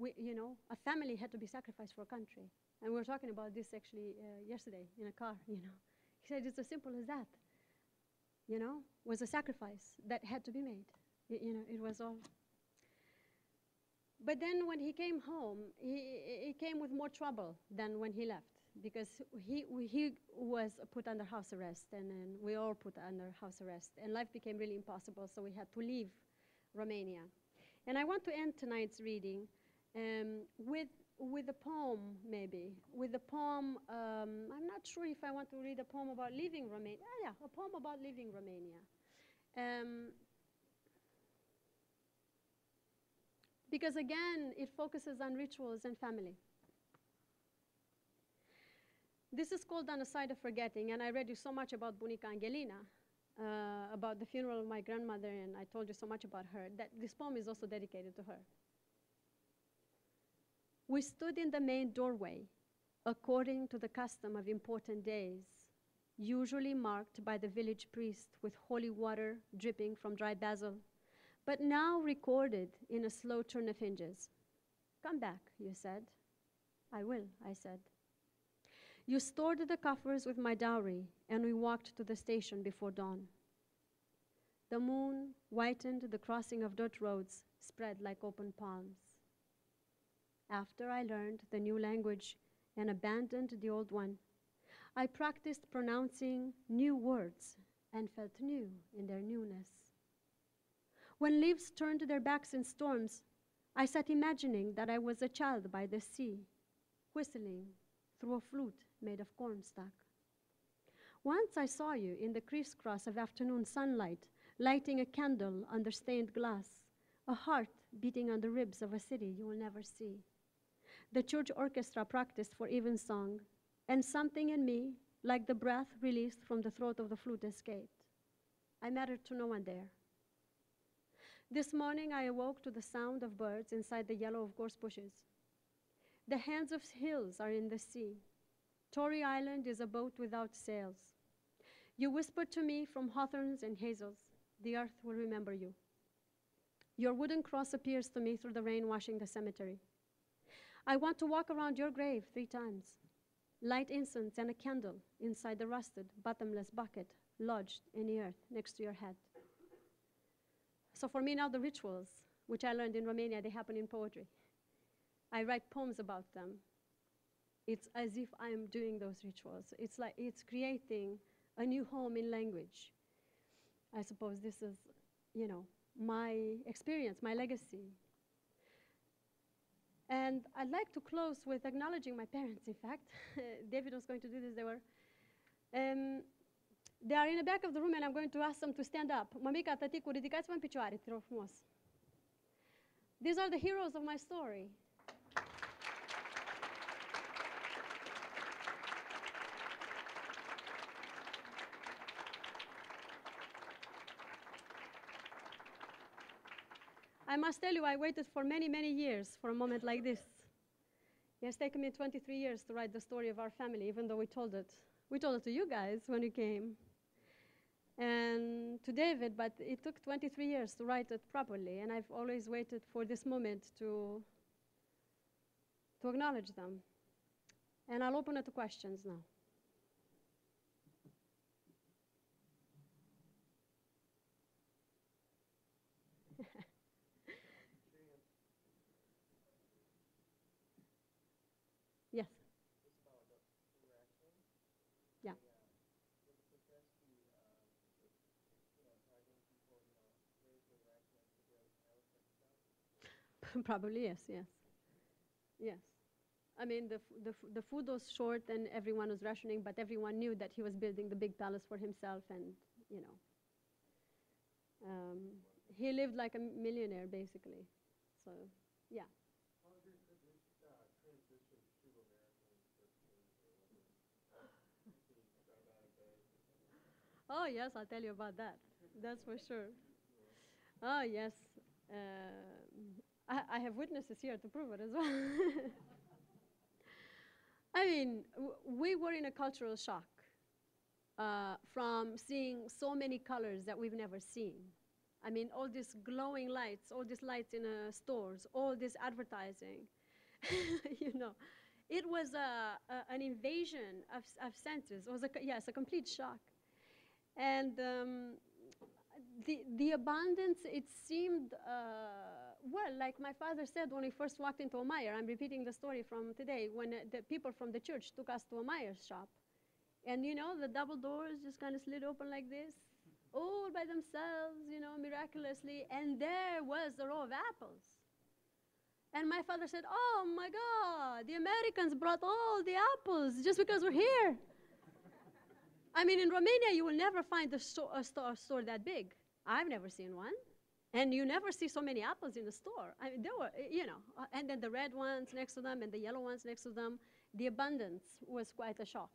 A family had to be sacrificed for a country. And we were talking about this actually yesterday in a car, He said, it's as simple as that. Was a sacrifice that had to be made. It was all. But then when he came home, he came with more trouble than when he left, because he was put under house arrest, and then we all put under house arrest, and life became really impossible, so we had to leave Romania. And I want to end tonight's reading with a poem, maybe. With a poem, I'm not sure if I want to read a poem about leaving Romania. Yeah, a poem about leaving Romania. Because again, it focuses on rituals and family. This is called On a Side of Forgetting, and I read you so much about Bunica Angelina, about the funeral of my grandmother, and I told you so much about her, that this poem is also dedicated to her. We stood in the main doorway, according to the custom of important days, usually marked by the village priest with holy water dripping from dry basil, but now recorded in a slow turn of hinges. Come back, you said. I will, I said. You stored the coffers with my dowry, and we walked to the station before dawn. The moon whitened the crossing of dirt roads, spread like open palms. After I learned the new language and abandoned the old one, I practiced pronouncing new words and felt new in their newness. When leaves turned their backs in storms, I sat imagining that I was a child by the sea, whistling through a flute made of cornstalk. Once I saw you in the crisscross of afternoon sunlight, lighting a candle under stained glass, a heart beating on the ribs of a city you will never see. The church orchestra practiced for evensong, and something in me, like the breath released from the throat of the flute, escaped. I mattered to no one there. This morning I awoke to the sound of birds inside the yellow of gorse bushes. The hands of hills are in the sea. Tory Island is a boat without sails. You whispered to me from hawthorns and hazels, the earth will remember you. Your wooden cross appears to me through the rain washing the cemetery. I want to walk around your grave 3 times, light incense and a candle inside the rusted, bottomless bucket lodged in the earth next to your head. So for me now, the rituals, which I learned in Romania, they happen in poetry. I write poems about them. It's as if I'm doing those rituals. It's like it's creating a new home in language. I suppose this is, you know, my experience, my legacy. And I'd like to close with acknowledging my parents, in fact. David was going to do this. They are in the back of the room and I'm going to ask them to stand up. Mămica, tăticu, ridicați-vă în picioare, te rog frumos. These are the heroes of my story. I must tell you, I waited for many, many years for a moment like this. It has taken me 23 years to write the story of our family, even though we told it to you guys when you came, and to David, but it took 23 years to write it properly, and I've always waited for this moment to acknowledge them. And I'll open it to questions now. Yes. Yeah. Probably yes, yes. Yes. I mean, the food was short and everyone was rationing, but everyone knew that he was building the big palace for himself and, you know. He lived like a millionaire, basically. So, yeah. Oh, yes, I'll tell you about that. That's for sure. Oh, yes. I have witnesses here to prove it as well. I mean, we were in a cultural shock from seeing so many colors that we've never seen. I mean, all these glowing lights, all these lights in stores, all this advertising, you know. It was an invasion of senses. It was, yes, a complete shock. And the abundance, it seemed, well, like my father said when we first walked into a Meyer, I'm repeating the story from today, when the people from the church took us to a Meyer's shop. And, you know, the double doors just kind of slid open like this, all by themselves, you know, miraculously. And there was a row of apples. And my father said, oh, my God, the Americans brought all the apples just because we're here. I mean, in Romania, you will never find a store that big. I've never seen one. And you never see so many apples in the store. I mean, there were, you know, and then the red ones next to them and the yellow ones next to them. The abundance was quite a shock.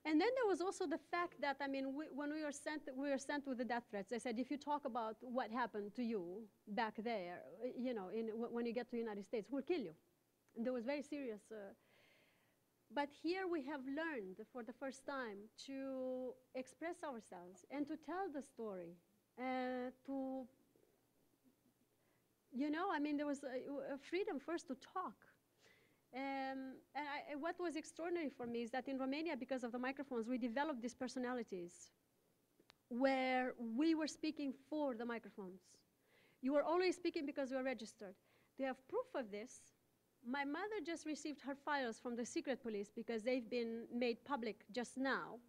And then there was also the fact that, I mean, when we were sent with the death threats. They said, if you talk about what happened to you back there, you know, when you get to the United States, we'll kill you. And there was very serious. But here we have learned for the first time to express ourselves and to tell the story, to, you know, I mean, there was a freedom first to talk. And what was extraordinary for me is that in Romania, because of the microphones, we developed these personalities where we were speaking for the microphones. You were always speaking because you were registered. Do you have proof of this? My mother just received her files from the secret police because they've been made public just now.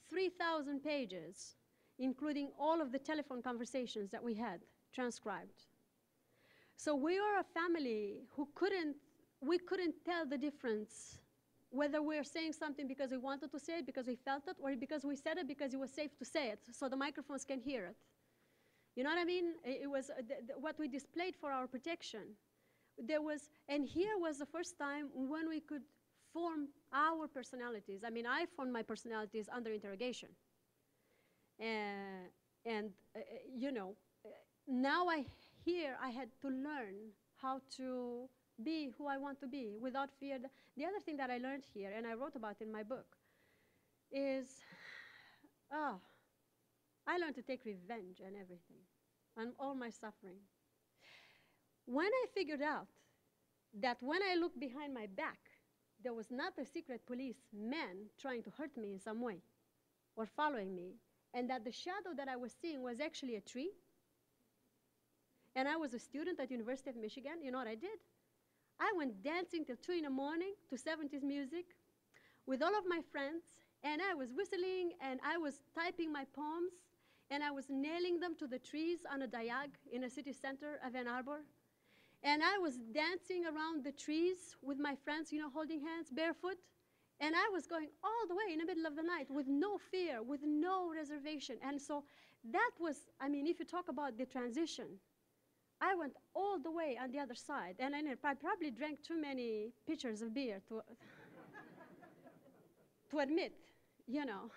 3,000 pages, including all of the telephone conversations that we had transcribed. So we are a family who we couldn't tell the difference whether we're saying something because we wanted to say it, because we felt it, or because we said it because it was safe to say it, so the microphones can hear it. You know what I mean? It was what we displayed for our protection. And here was the first time when we could form our personalities. I mean, I formed my personalities under interrogation. You know, now I had to learn how to be who I want to be without fear. The other thing that I learned here, and I wrote about in my book, is, I learned to take revenge on everything, on all my suffering. When I figured out that when I looked behind my back, there was not a secret police man trying to hurt me in some way or following me, and that the shadow that I was seeing was actually a tree, and I was a student at University of Michigan, you know what I did? I went dancing till 2 in the morning to 70s music with all of my friends, and I was whistling, and I was typing my poems, and I was nailing them to the trees on a diag in a city center of Ann Arbor. And I was dancing around the trees with my friends, you know, holding hands, barefoot. And I was going all the way in the middle of the night with no fear, with no reservation. And so that was, I mean, if you talk about the transition, I went all the way on the other side. And I probably drank too many pitchers of beer to admit, you know.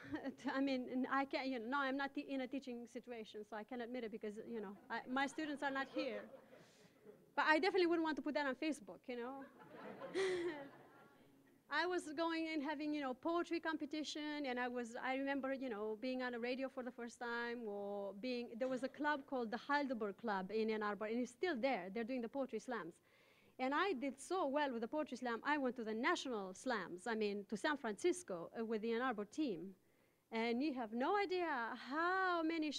I mean, I can't, you know, no, I'm not in a teaching situation, so I can't admit it because, you know, my students are not here. But I definitely wouldn't want to put that on Facebook, you know. I was going and having, you know, poetry competition, and I remember, you know, being on a radio for the first time, or there was a club called the Heidelberg Club in Ann Arbor, and it's still there. They're doing the poetry slams. And I did so well with the poetry slam, I went to the national slams, I mean, to San Francisco with the Ann Arbor team. And you have no idea how many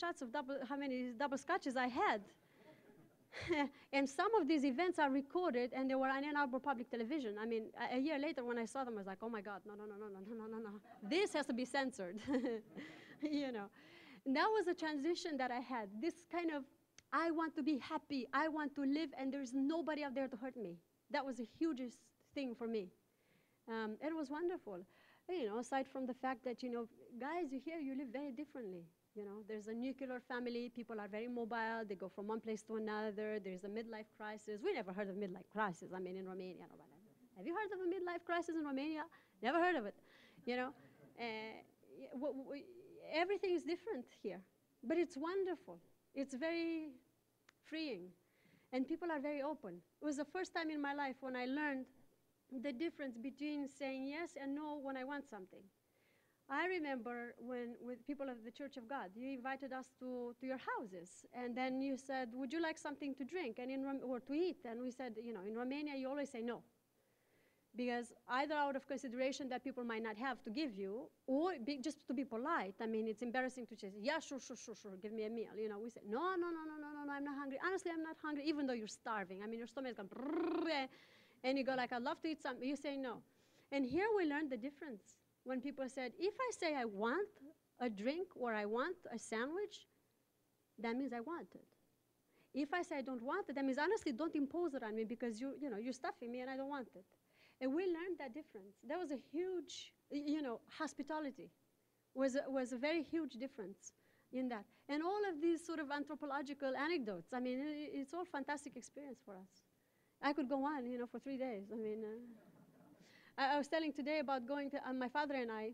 double scotches I had. And some of these events are recorded, and they were on Ann Arbor Public Television. I mean, a year later when I saw them, I was like, oh my God, no. This has to be censored, you know. And that was a transition that I had, this kind of, I want to be happy, I want to live, and there's nobody out there to hurt me. That was the hugest thing for me. It was wonderful. You know, aside from the fact that, you know, guys, you live very differently. You know, there's a nuclear family, people are very mobile, they go from one place to another, there's a midlife crisis. We never heard of midlife crisis, I mean, in Romania. Have you heard of a midlife crisis in Romania? Never heard of it, you know. Everything is different here, but it's wonderful. It's very freeing, and people are very open. It was the first time in my life when I learned the difference between saying yes and no when I want something. I remember with people of the Church of God, you invited us to your houses, and then you said, would you like something to drink or to eat? And we said, you know, in Romania, you always say no. Because either out of consideration that people might not have to give you, or just to be polite. I mean, it's embarrassing to say, yeah, sure, give me a meal. You know, we say, no, I'm not hungry. Honestly, I'm not hungry, even though you're starving. I mean, your stomach is going, brrr, and you go like, I'd love to eat something. You say no. And here we learned the difference. When people said, if I say I want a drink or I want a sandwich, that means I want it. If I say I don't want it, that means honestly don't impose it on me because you're stuffing me and I don't want it. And we learned that difference. That was a huge, you know, hospitality was a very huge difference in that. And all of these sort of anthropological anecdotes, I mean, it's all fantastic experience for us. I could go on, you know, for 3 days. I mean, I was telling today about going to, my father and I,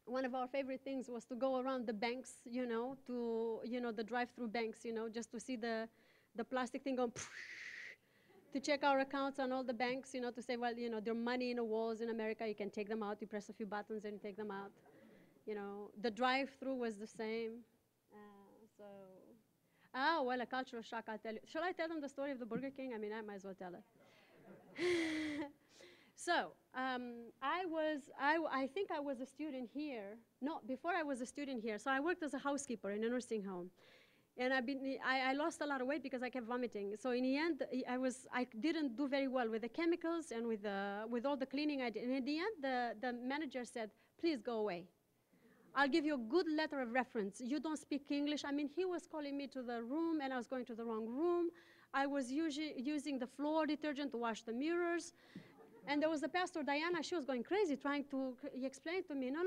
one of our favorite things was to go around the banks, you know, the drive-through banks, you know, just to see the plastic thing going, to check our accounts on all the banks, you know, to say, well, you know, there are money in the walls in America, you can take them out, you press a few buttons and take them out. You know, the drive-through was the same. Well, a cultural shock, I'll tell you. Shall I tell them the story of the Burger King? I mean, I might as well tell it. So, I think I was a student here. No, before I was a student here. So I worked as a housekeeper in a nursing home. And I lost a lot of weight because I kept vomiting. So in the end, I didn't do very well with the chemicals and with all the cleaning I did. And in the end, the manager said, please go away. I'll give you a good letter of reference. You don't speak English. I mean, he was calling me to the room, and I was going to the wrong room. I was using the floor detergent to wash the mirrors. And there was the pastor, Diana. She was going crazy, trying to explain to me, no,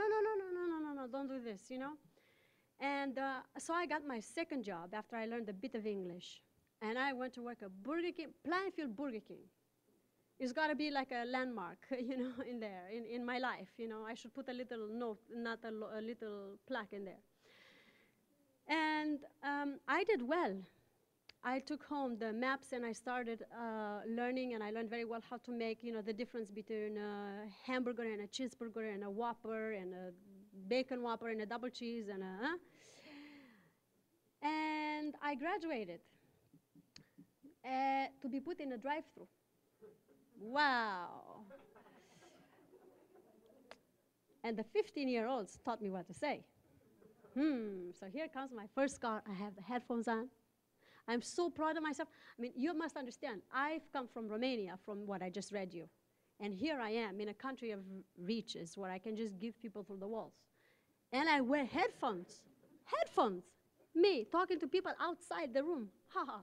don't do this, you know? And so I got my second job after I learned a bit of English. And I went to work at Burger King, Plainfield Burger King. It's got to be like a landmark, you know, in there, in my life, you know. I should put a little note, not a little plaque in there. And I did well. I took home the maps and I started learning, and I learned very well how to make, you know, the difference between a hamburger and a cheeseburger and a Whopper and a bacon Whopper and a double cheese and and I graduated to be put in a drive-thru. Wow. And the 15-year-olds taught me what to say. So here comes my first car. I have the headphones on. I'm so proud of myself. I mean, you must understand, I've come from Romania, from what I just read you. And here I am in a country of reaches where I can just give people through the walls. And I wear headphones. Headphones. Me, talking to people outside the room. Ha ha.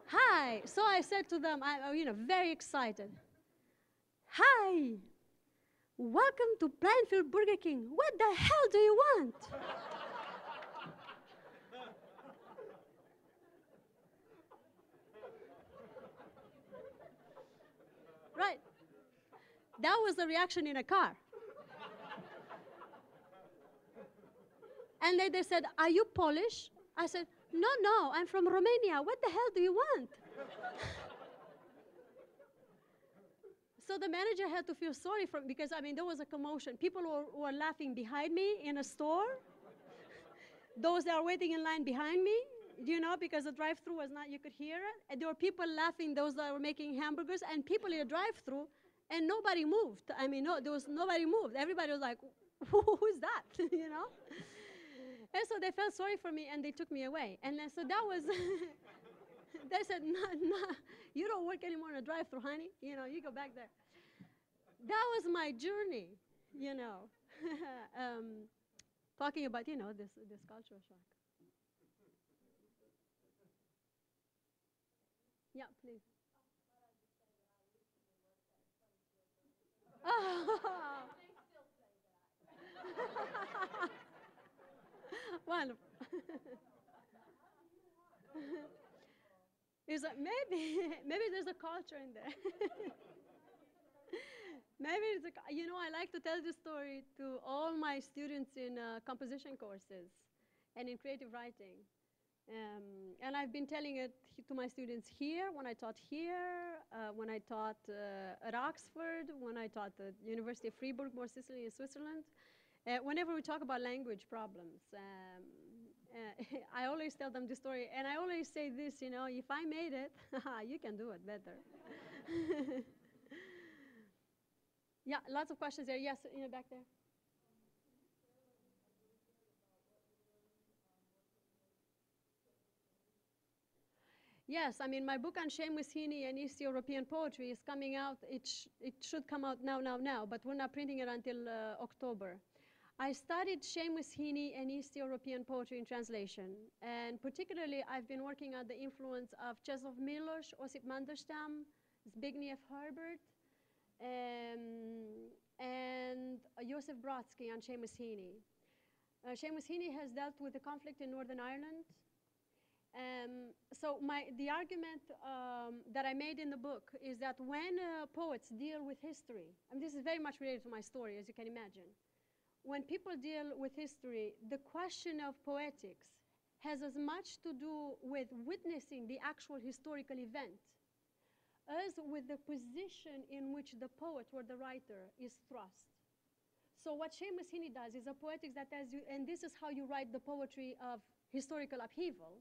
Hi. So I said to them, you know, very excited. Hi. Welcome to Plainfield Burger King. What the hell do you want? Right. That was the reaction in a car. And they said, are you Polish? I said, no, I'm from Romania. What the hell do you want? So the manager had to feel sorry for me because, I mean, there was a commotion. People were laughing behind me in a store. Those that are waiting in line behind me, you know, because the drive-thru was not, you could hear it. And there were people laughing, those that were making hamburgers, and people in the drive-thru, and nobody moved. I mean, no, there was nobody moved. Everybody was like, who's that, you know? And so they felt sorry for me, and they took me away. And so that was, they said, no, you don't work anymore in a drive-thru, honey. You know, you go back there. That was my journey, you know, talking about, you know, this cultural shock. Yeah, please. Oh. Wonderful. Is that maybe there's a culture in there. Maybe it's you know, I like to tell this story to all my students in composition courses and in creative writing. And I've been telling it to my students here, when I taught here, when I taught at Oxford, when I taught at the University of Freiburg, more Sicily in Switzerland. Whenever we talk about language problems, I always tell them this story, and I always say this, you know, if I made it, you can do it better. Yeah, lots of questions there. Yes, in the back there. Yes, I mean, my book on Seamus Heaney and East European poetry is coming out. It should come out now, but we're not printing it until October. I studied Seamus Heaney and East European poetry in translation, and particularly I've been working on the influence of Czesław Miłosz, Osip Mandelstam, Zbigniew Herbert, and Joseph Brodsky on Seamus Heaney. Seamus Heaney has dealt with the conflict in Northern Ireland. So the argument that I made in the book is that when poets deal with history, and this is very much related to my story, as you can imagine, when people deal with history, the question of poetics has as much to do with witnessing the actual historical event as with the position in which the poet or the writer is thrust. So what Seamus Heaney does is a poetics that and this is how you write the poetry of historical upheaval,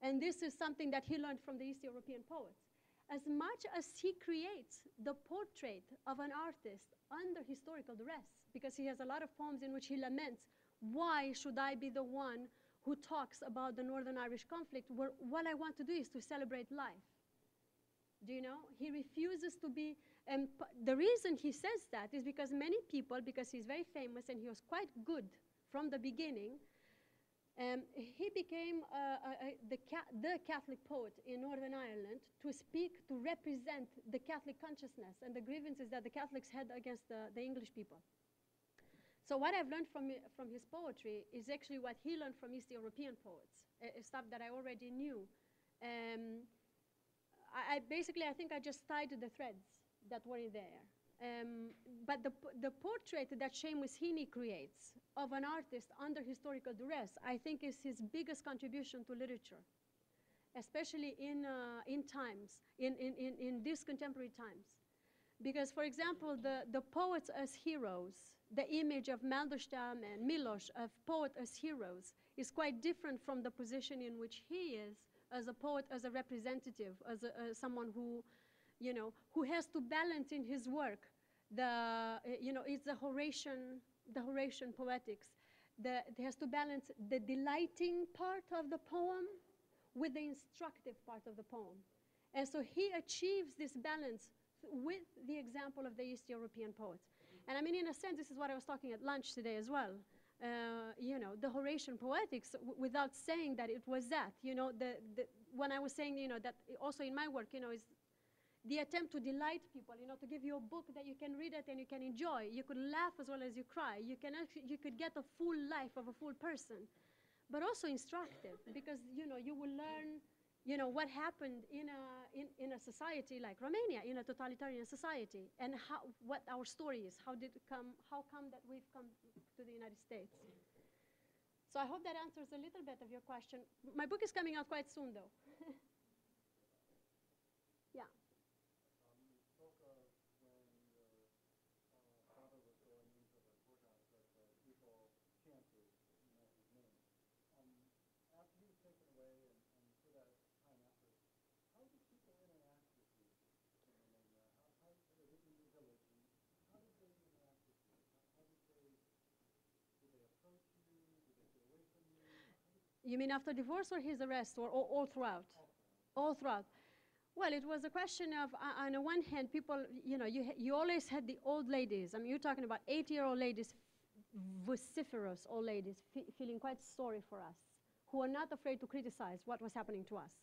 and this is something that he learned from the East European poets. As much as he creates the portrait of an artist under historical duress, because he has a lot of poems in which he laments, why should I be the one who talks about the Northern Irish conflict, where what I want to do is to celebrate life. Do you know? He refuses to be, and the reason he says that is because many people, because he's very famous and he was quite good from the beginning, he became the Catholic poet in Northern Ireland to speak, to represent the Catholic consciousness and the grievances that the Catholics had against the English people. So what I've learned from his poetry is actually what he learned from East European poets, stuff that I already knew. I think I just tied the threads that were there. But the portrait that Seamus Heaney creates of an artist under historical duress, I think is his biggest contribution to literature, especially in these contemporary times. Because, for example, the poets as heroes, the image of Mandelstam and Milosz of poet as heroes is quite different from the position in which he is as a poet, as a representative, as someone who, you know, who has to balance in his work it's the Horatian poetics. He has to balance the delighting part of the poem with the instructive part of the poem. And so he achieves this balance with the example of the East European poets. And I mean, in a sense, this is what I was talking at lunch today as well. You know, the Horatian poetics, without saying that it was that, you know, when I was saying, you know, that also in my work, you know, is the attempt to delight people, you know, to give you a book that you can read it and you can enjoy. You could laugh as well as you cry. You could get a full life of a full person, but also instructive, because, you know, you will learn, you know, what happened in a society like Romania, in a totalitarian society, and what our story is. How come that we've come to the United States? So I hope that answers a little bit of your question. My book is coming out quite soon, though. Yeah. You spoke of when your father was going into the courthouse that people chanted, you know, his name. After he was taken away and for that time after, how did people interact with you in Romania? How did they in your village? And how did they interact with you? How did they approach you? Did they get away from you? You mean after divorce or his arrest, or all throughout? All throughout. Well, it was a question of, on the one hand, people, you know, you always had the old ladies. I mean, you're talking about 80-year-old ladies, vociferous old ladies, feeling quite sorry for us, who are not afraid to criticize what was happening to us.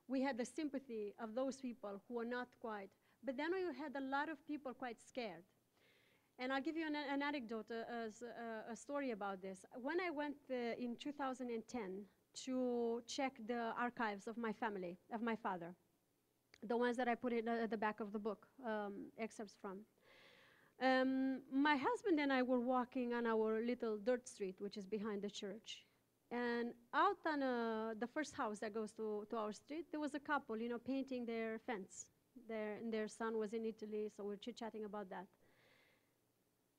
We had the sympathy of those people who are not quite, but then you had a lot of people quite scared. And I'll give you an anecdote, a story about this. When I went in 2010 to check the archives of my family, of my father, the ones that I put at the back of the book, excerpts from. My husband and I were walking on our little dirt street, which is behind the church. And out on the first house that goes to our street, there was a couple, you know, painting their fence. Their son was in Italy, so we're chit-chatting about that.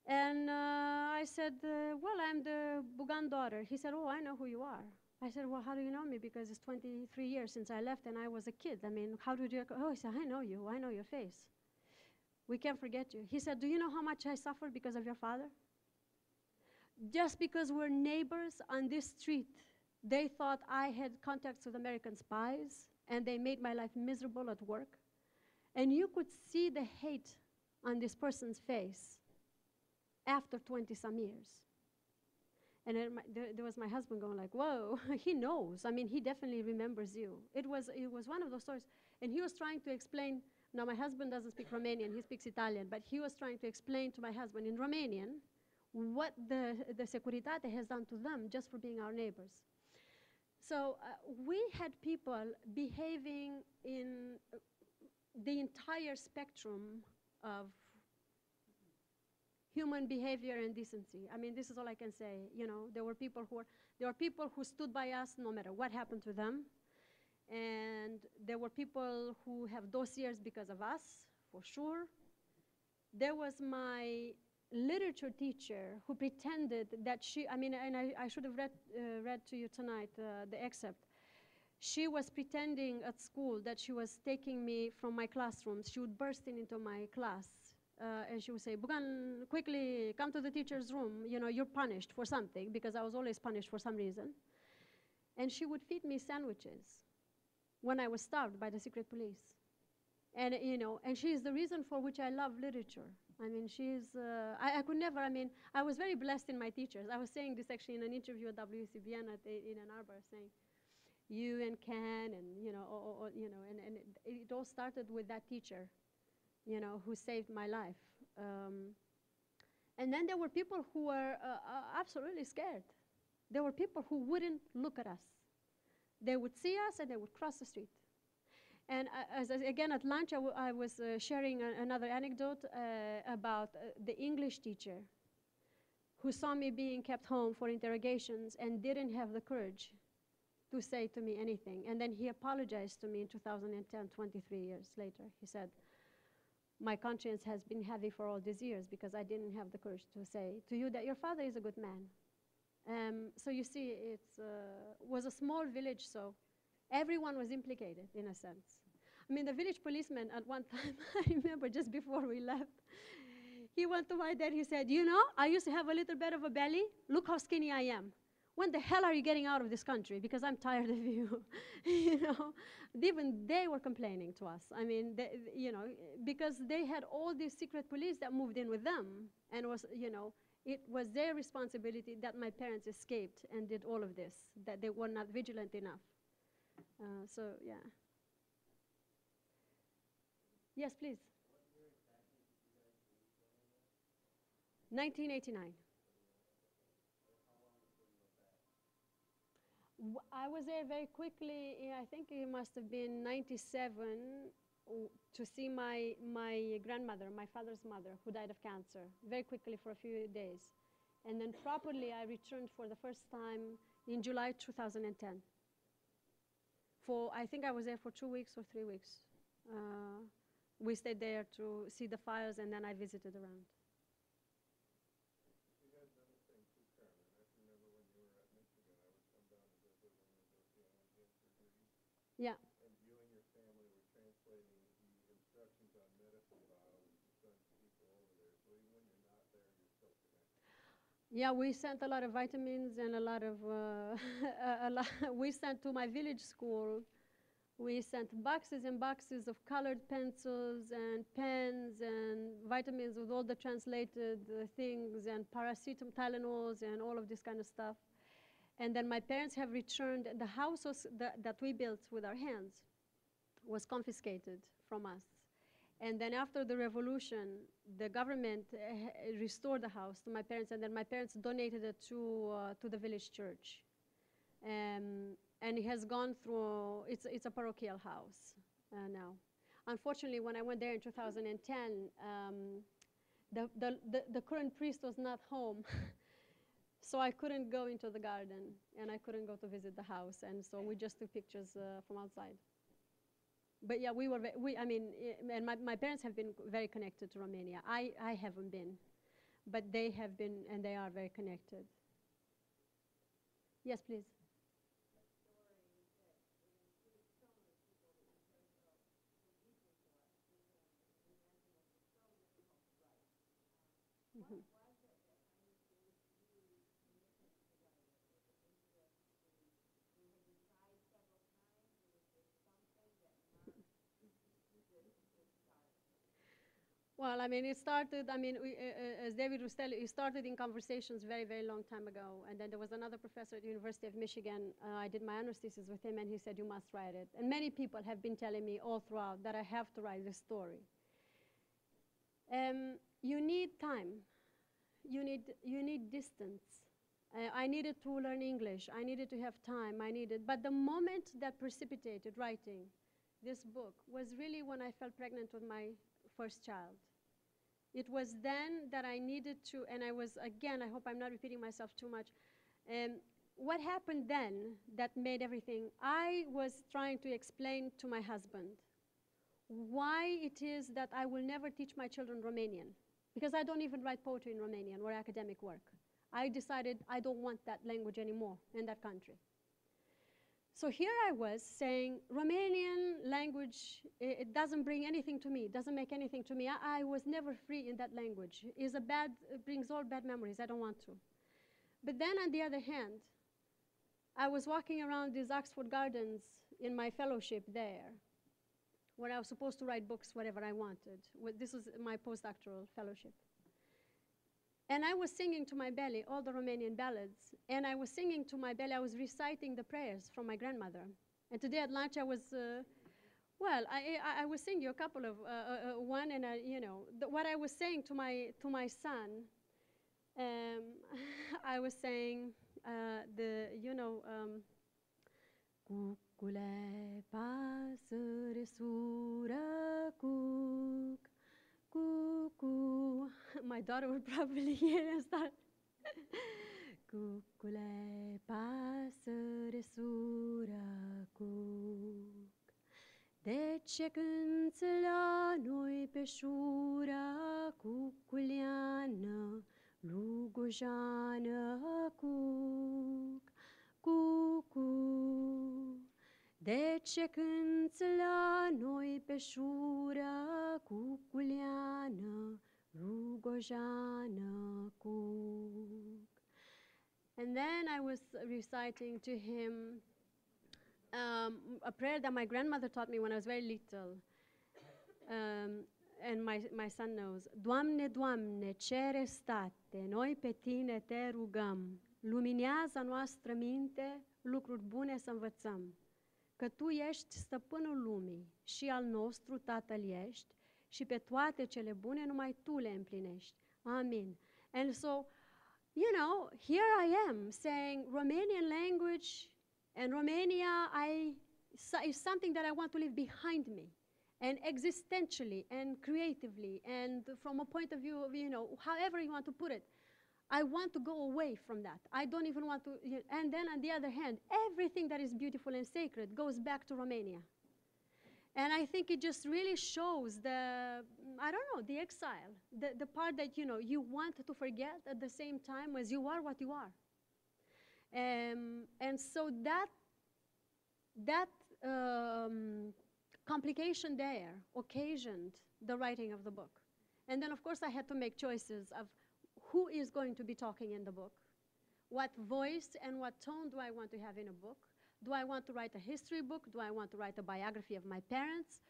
And I said, well, I'm the Bugan daughter. He said, oh, I know who you are. I said, well, how do you know me? Because it's 23 years since I left and I was a kid. I mean, how did you? Oh, he said, I know you. I know your face. We can't forget you. He said, do you know how much I suffered because of your father? Just because we're neighbors on this street, they thought I had contacts with American spies, and they made my life miserable at work. And you could see the hate on this person's face after 20-some years. And there was my husband going like, whoa, he knows. I mean, he definitely remembers you. It was one of those stories. And he was trying to explain, now my husband doesn't speak Romanian, he speaks Italian, but he was trying to explain to my husband in Romanian what the Securitate has done to them just for being our neighbors. So we had people behaving in the entire spectrum of human behavior and decency. I mean, this is all I can say. You know, there were people who stood by us no matter what happened to them, and there were people who have dossiers because of us, for sure. There was my literature teacher who pretended that she, I mean, and I should have read to you tonight the excerpt. She was pretending at school that she was taking me from my classroom. She would burst into my class. And she would say, Bugan, quickly come to the teacher's room. You know, you're punished for something, because I was always punished for some reason. And she would feed me sandwiches when I was starved by the secret police. And, you know, and she is the reason for which I love literature. I mean, I could never, I mean, I was very blessed in my teachers. I was saying this actually in an interview at WCBN in Ann Arbor, saying, you and Ken, and, you know, you know, and it all started with that teacher, you know, who saved my life. And then there were people who were absolutely scared. There were people who wouldn't look at us. They would see us and they would cross the street. And again, at lunch, I was sharing another anecdote about the English teacher who saw me being kept home for interrogations and didn't have the courage to say to me anything. And then he apologized to me in 2010, 23 years later. He said, my conscience has been heavy for all these years because I didn't have the courage to say to you that your father is a good man. So you see, it was a small village, so everyone was implicated, in a sense. I mean, the village policeman at one time, I remember just before we left, he went to my dad, he said, you know, I used to have a little bit of a belly. Look how skinny I am. When the hell are you getting out of this country? Because I'm tired of you. You know, even they were complaining to us. I mean, you know, because they had all these secret police that moved in with them, and was, you know, it was their responsibility that my parents escaped and did all of this, that they were not vigilant enough. So, yeah. Yes, please. 1989. I was there very quickly. I think it must have been 97 to see my grandmother, my father's mother, who died of cancer, very quickly for a few days. And then properly I returned for the first time in July 2010. I think I was there for 2 weeks or 3 weeks. We stayed there to see the files, and then I visited around. You had another thing too, Carmen. I can remember when you were at Michigan, I would come down to visit when you were working on cancer duty. Yeah. And you and your family were translating the instructions on medicine bottles to send people over there. So even when you're not there, you're still connected. Yeah, we sent a lot of vitamins and a lot of, we sent to my village school, we sent boxes and boxes of colored pencils and pens and vitamins with all the translated things, and paracetamol, Tylenols, and all of this kind of stuff. And then my parents have returned, the house that we built with our hands was confiscated from us. And then after the revolution, the government restored the house to my parents, and then my parents donated it to the village church. And it has gone through, it's a parochial house now. Unfortunately, when I went there in 2010, the current priest was not home. So I couldn't go into the garden, and I couldn't go to visit the house, and so we just took pictures from outside. But yeah, I mean, and my parents have been very connected to Romania. I haven't been, but they have been, and they are very connected. Yes, please. Mm-hmm. Well, I mean, it started, I mean, as David was telling, it started in conversations very, very long time ago. And then there was another professor at the University of Michigan. I did my honors thesis with him, and he said, you must write it. And many people have been telling me all throughout that I have to write this story. You need time. You need distance. I needed to learn English. I needed to have time. But the moment that precipitated writing this book was really when I fell pregnant with my first child. It was then that I needed to, and I was, again, I hope I'm not repeating myself too much. What happened then that made everything, I was trying to explain to my husband why it is that I will never teach my children Romanian, because I don't even write poetry in Romanian or academic work. I decided I don't want that language anymore in that country. So here I was saying, Romanian language, it doesn't bring anything to me, it doesn't make anything to me. I was never free in that language. It brings all bad memories, I don't want to. But then on the other hand, I was walking around these Oxford Gardens in my fellowship there, where I was supposed to write books, whatever I wanted. This was my postdoctoral fellowship. And I was singing to my belly all the Romanian ballads. And I was singing to my belly, I was reciting the prayers from my grandmother. And today at lunch I was, I was singing you a couple of, one and, what I was saying to my son, I was saying, Cucule pasăre sură cuc, cucu. My daughter would probably hear and start. Cucule pasăre sură cuc, de ce cânți la noi pe șură, cuculeană, lugojană, cuc, cucu. De ce cânți la noi pe șură, cuculeană, lugojană, cuc. And then I was reciting to him a prayer that my grandmother taught me when I was very little. And my son knows. Doamne, Doamne, cere state, noi pe Tine te rugăm. Luminează noastră minte, lucruri bune să învățăm. Că Tu ești stăpânul lumii și al nostru Tatăl ești și pe toate cele bune numai Tu le împlinești. Amin. And so, here I am saying Romanian language and Romania is something that I want to leave behind me. And existentially and creatively and from a point of view of, however you want to put it, I want to go away from that. I don't even want to, and then on the other hand, everything that is beautiful and sacred goes back to Romania. And I think it just really shows the exile, the part that, you want to forget at the same time as you are what you are. And so that complication there occasioned the writing of the book. And then, of course, I had to make choices of who is going to be talking in the book, what voice and what tone do I want to have in a book. Do I want to write a history book? Do I want to write a biography of my parents?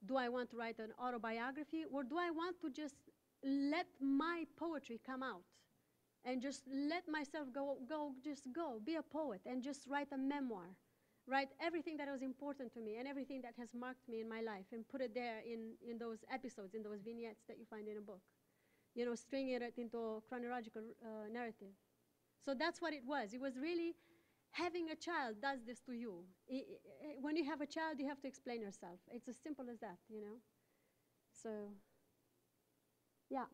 Do I want to write an autobiography? Or do I want to just let my poetry come out and just let myself go, be a poet and just write a memoir? Write everything that was important to me and everything that has marked me in my life and put it there in those episodes, in those vignettes that you find in a book. Stringing it into a chronological narrative. So that's what it was. It was really having a child does this to you. When you have a child, you have to explain yourself. It's as simple as that, So, yeah.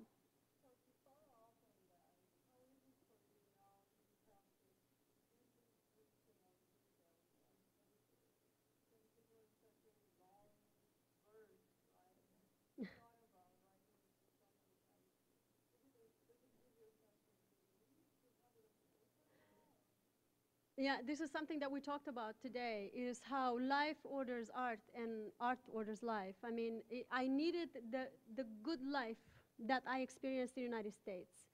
Yeah, this is something that we talked about today, is how life orders art and art orders life. I mean, I needed the good life that I experienced in the United States.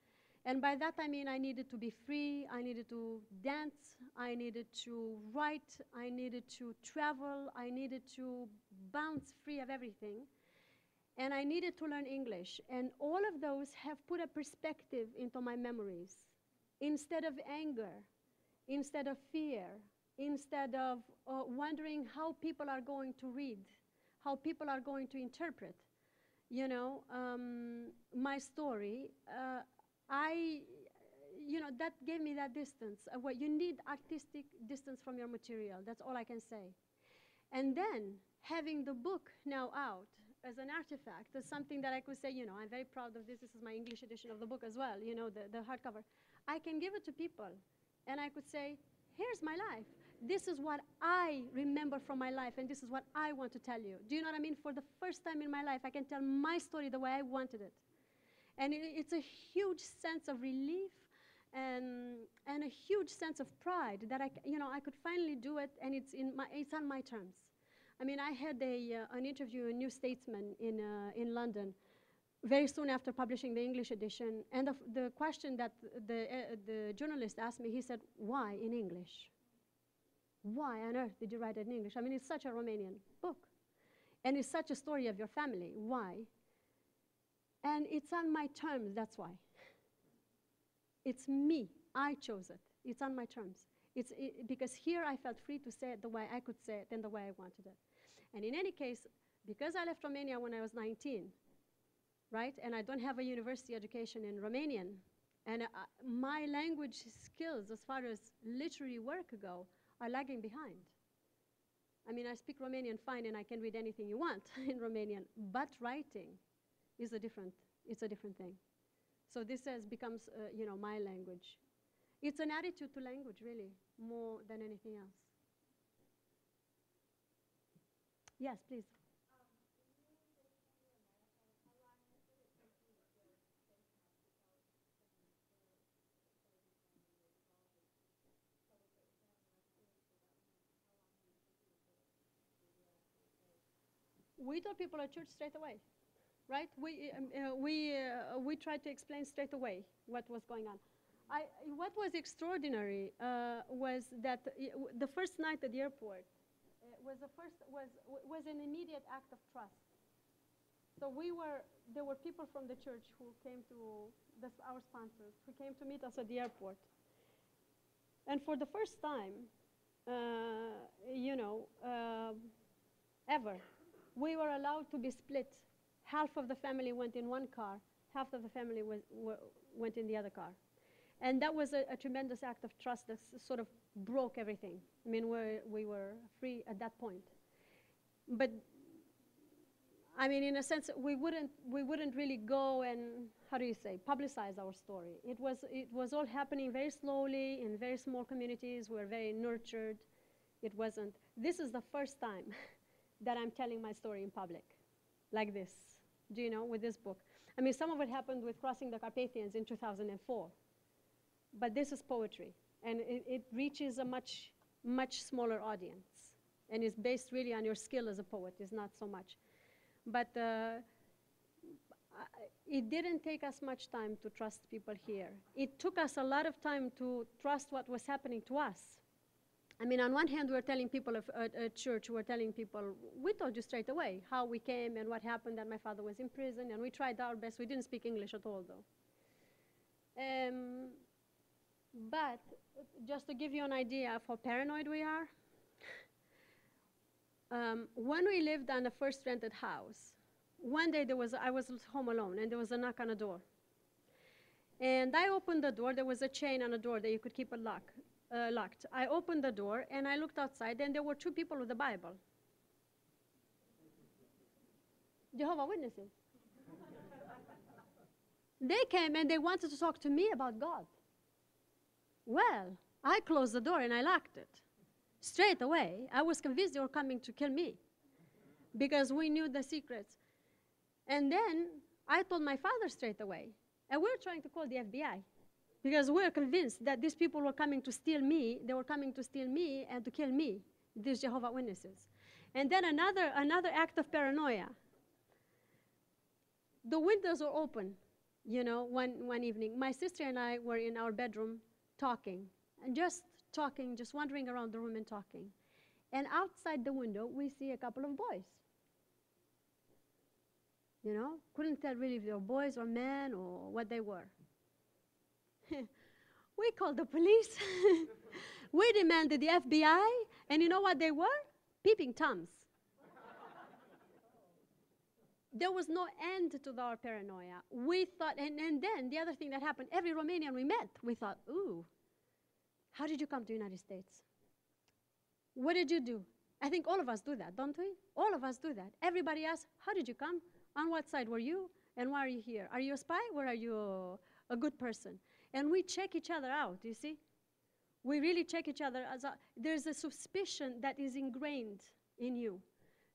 And by that I mean I needed to be free, I needed to dance, I needed to write, I needed to travel, I needed to bounce free of everything. And I needed to learn English. And all of those have put a perspective into my memories. Instead of anger, instead of fear, instead of wondering how people are going to read, how people are going to interpret, my story, that gave me that distance. You need artistic distance from your material. That's all I can say. And then having the book now out as an artifact is something that I could say, I'm very proud of this. This is my English edition of the book as well, the hardcover. I can give it to people. And I could say, here's my life. This is what I remember from my life, and this is what I want to tell you. Do you know what I mean? For the first time in my life, I can tell my story the way I wanted it. And it's a huge sense of relief and a huge sense of pride that I could finally do it, and it's on my terms. I mean, I had an interview in New Statesman in London very soon after publishing the English edition, and the question that the journalist asked me, he said, why in English? Why on earth did you write it in English? I mean, it's such a Romanian book. And it's such a story of your family. Why? And it's on my terms, that's why. It's me. I chose it. It's on my terms. Because here I felt free to say it the way I could say it and the way I wanted it. And in any case, because I left Romania when I was 19, right? And I don't have a university education in Romanian, and my language skills as far as literary work go are lagging behind. I mean, I speak Romanian fine and I can read anything you want in Romanian, but writing is a different thing. So this becomes, my language. It's an attitude to language, really, more than anything else. Yes, please. We told people at church straight away, right? We tried to explain straight away what was going on. What was extraordinary was that the first night at the airport was an immediate act of trust. So there were people from the church who came to our sponsors who came to meet us at the airport, and for the first time, ever, we were allowed to be split. Half of the family went in one car, half of the family went in the other car. And that was a tremendous act of trust that sort of broke everything. I mean, we were free at that point. But, I mean, in a sense, we wouldn't really go and, publicize our story. It was all happening very slowly in very small communities. We were very nurtured. This is the first time that I'm telling my story in public, like this, with this book. I mean, some of it happened with Crossing the Carpathians in 2004, but this is poetry, and it reaches a much, much smaller audience, and is based really on your skill as a poet, is not so much. But it didn't take us much time to trust people here. It took us a lot of time to trust what was happening to us. I mean, on one hand, we were telling people at church, we told you straight away how we came and what happened, that my father was in prison, and we tried our best. We didn't speak English at all, though. But just to give you an idea of how paranoid we are, when we lived on the first rented house, one day I was home alone, and there was a knock on the door. And I opened the door. There was a chain on the door that you could keep it locked. I opened the door, and I looked outside, and there were two people with the Bible. Jehovah's Witnesses. They came, and they wanted to talk to me about God. Well, I closed the door, and I locked it. Straight away, I was convinced they were coming to kill me because we knew the secrets. And then I told my father straight away, and we were trying to call the FBI. Because we were convinced that these people were coming to steal me. They were coming to steal me and to kill me, these Jehovah's Witnesses. And then another act of paranoia. The windows were open, one evening. My sister and I were in our bedroom talking, just wandering around the room and talking. And outside the window, we see a couple of boys. Couldn't tell really if they were boys or men or what they were. We called the police. We demanded the FBI, and you know what they were? Peeping Toms. There was no end to our paranoia. We thought, and then the other thing that happened, every Romanian we met, we thought, ooh, how did you come to the United States? What did you do? I think all of us do that, don't we? All of us do that. Everybody asks, how did you come? On what side were you? And why are you here? Are you a spy, or are you a good person? And we check each other out, you see? We really check each other. There's a suspicion that is ingrained in you.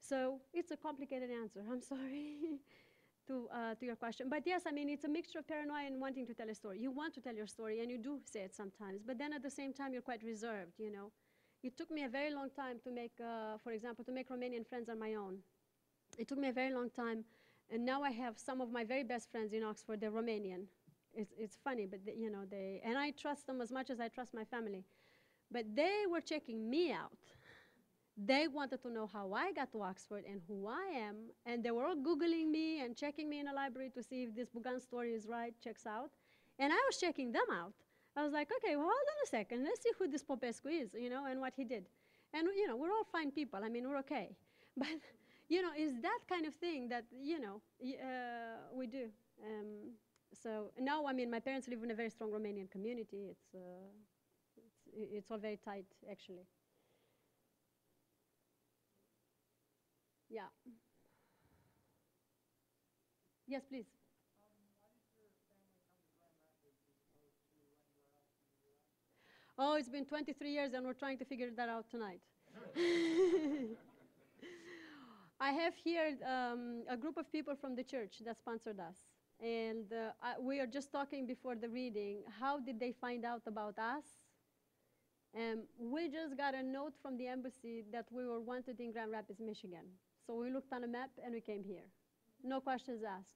So it's a complicated answer. I'm sorry to your question. But yes, I mean, it's a mixture of paranoia and wanting to tell a story. You want to tell your story, and you do say it sometimes. But then at the same time, you're quite reserved, It took me a very long time to make, for example, to make Romanian friends on my own. It took me a very long time. And now I have some of my very best friends in Oxford. They're Romanian. It's funny, but and I trust them as much as I trust my family. But they were checking me out. They wanted to know how I got to Oxford and who I am, and they were all Googling me and checking me in a library to see if this Bugan story is right, checks out. And I was checking them out. I was like, okay, well, hold on a second. Let's see who this Popescu is, and what he did. And, we're all fine people. I mean, we're okay. But, it's that kind of thing that, we do. So now, I mean, my parents live in a very strong Romanian community. It's all very tight, actually. Yeah. Yes, please. Oh, it's been 23 years and we're trying to figure that out tonight. I have here a group of people from the church that sponsored us. And we are just talking before the reading, how did they find out about us? We just got a note from the embassy that we were wanted in Grand Rapids, Michigan. So we looked on a map and we came here. No questions asked.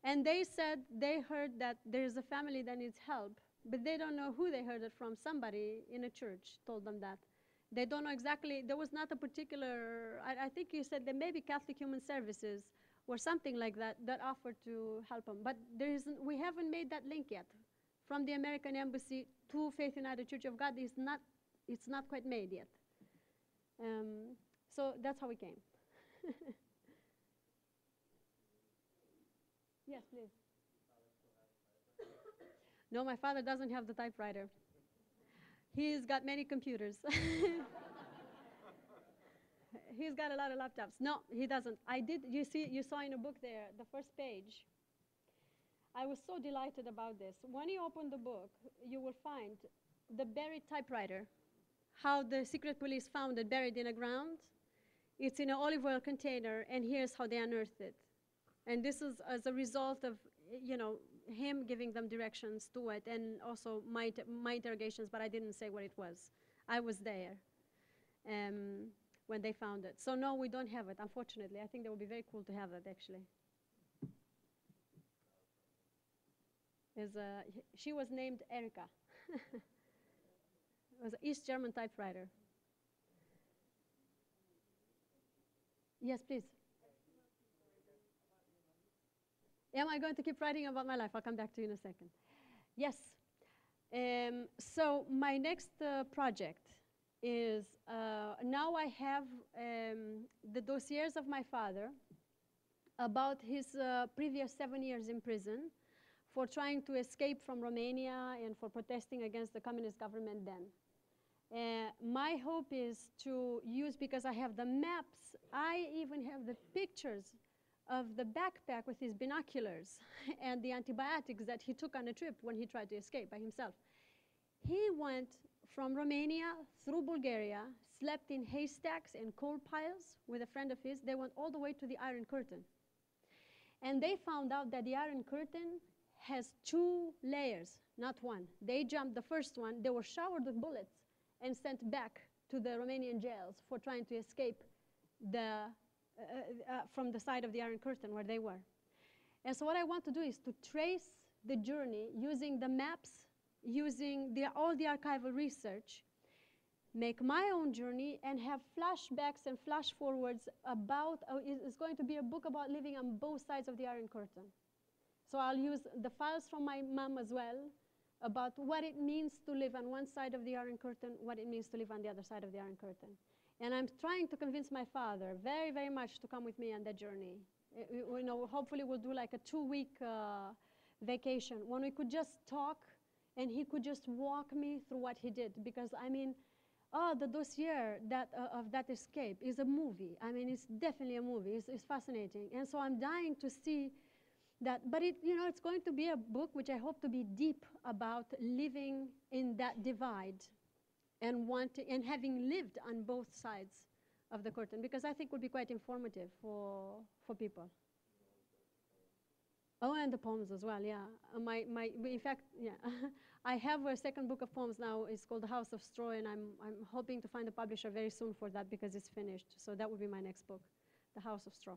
And they said they heard that there's a family that needs help, but they don't know who they heard it from. Somebody in a church told them that. They don't know exactly. There was not a particular, I think you said there may be Catholic Human Services or something like that that offered to help them. But we haven't made that link yet. From the American Embassy to Faith United Church of God, it's not quite made yet. So that's how we came. Yes, please. No, my father doesn't have the typewriter. He's got many computers. He's got a lot of laptops. No, he doesn't. You saw in a book there, the first page. I was so delighted about this. When you open the book, you will find the buried typewriter, how the secret police found it buried in the ground. It's in an olive oil container, and here's how they unearthed it. And this is as a result of, him giving them directions to it, and also my interrogations, but I didn't say what it was. I was there when they found it. So no, we don't have it, unfortunately. I think that would be very cool to have it, actually. She was named Erika. It was an East German typewriter. Yes, please. Am I going to keep writing about my life? I'll come back to you in a second. Yes. So my next project is, now I have the dossiers of my father about his previous 7 years in prison for trying to escape from Romania and for protesting against the communist government then. My hope is to use, because I have the maps, I even have the pictures of the backpack with his binoculars and the antibiotics that he took on a trip when he tried to escape by himself. He went from Romania through Bulgaria, slept in haystacks and coal piles with a friend of his. They went all the way to the Iron Curtain. And they found out that the Iron Curtain has 2 layers, not one. They jumped the first one. They were showered with bullets and sent back to the Romanian jails for trying to escape from the side of the Iron Curtain where they were. And so what I want to do is to trace the journey using the maps, using all the archival research, make my own journey, and have flashbacks and flash forwards about, it's going to be a book about living on both sides of the Iron Curtain. So I'll use the files from my mom as well, about what it means to live on one side of the Iron Curtain, what it means to live on the other side of the Iron Curtain. And I'm trying to convince my father very, very much to come with me on that journey. Hopefully we'll do like a 2-week vacation when we could just talk and he could just walk me through what he did. Because, I mean, the dossier of that escape is a movie. I mean, it's definitely a movie. It's fascinating. And so I'm dying to see that. But it's going to be a book which I hope to be deep about living in that divide and having lived on both sides of the curtain, because I think would be quite informative for people. Oh, and the poems as well, yeah. In fact, yeah, I have a second book of poems now. It's called The House of Straw, and I'm hoping to find a publisher very soon for that because it's finished. So that would be my next book, The House of Straw.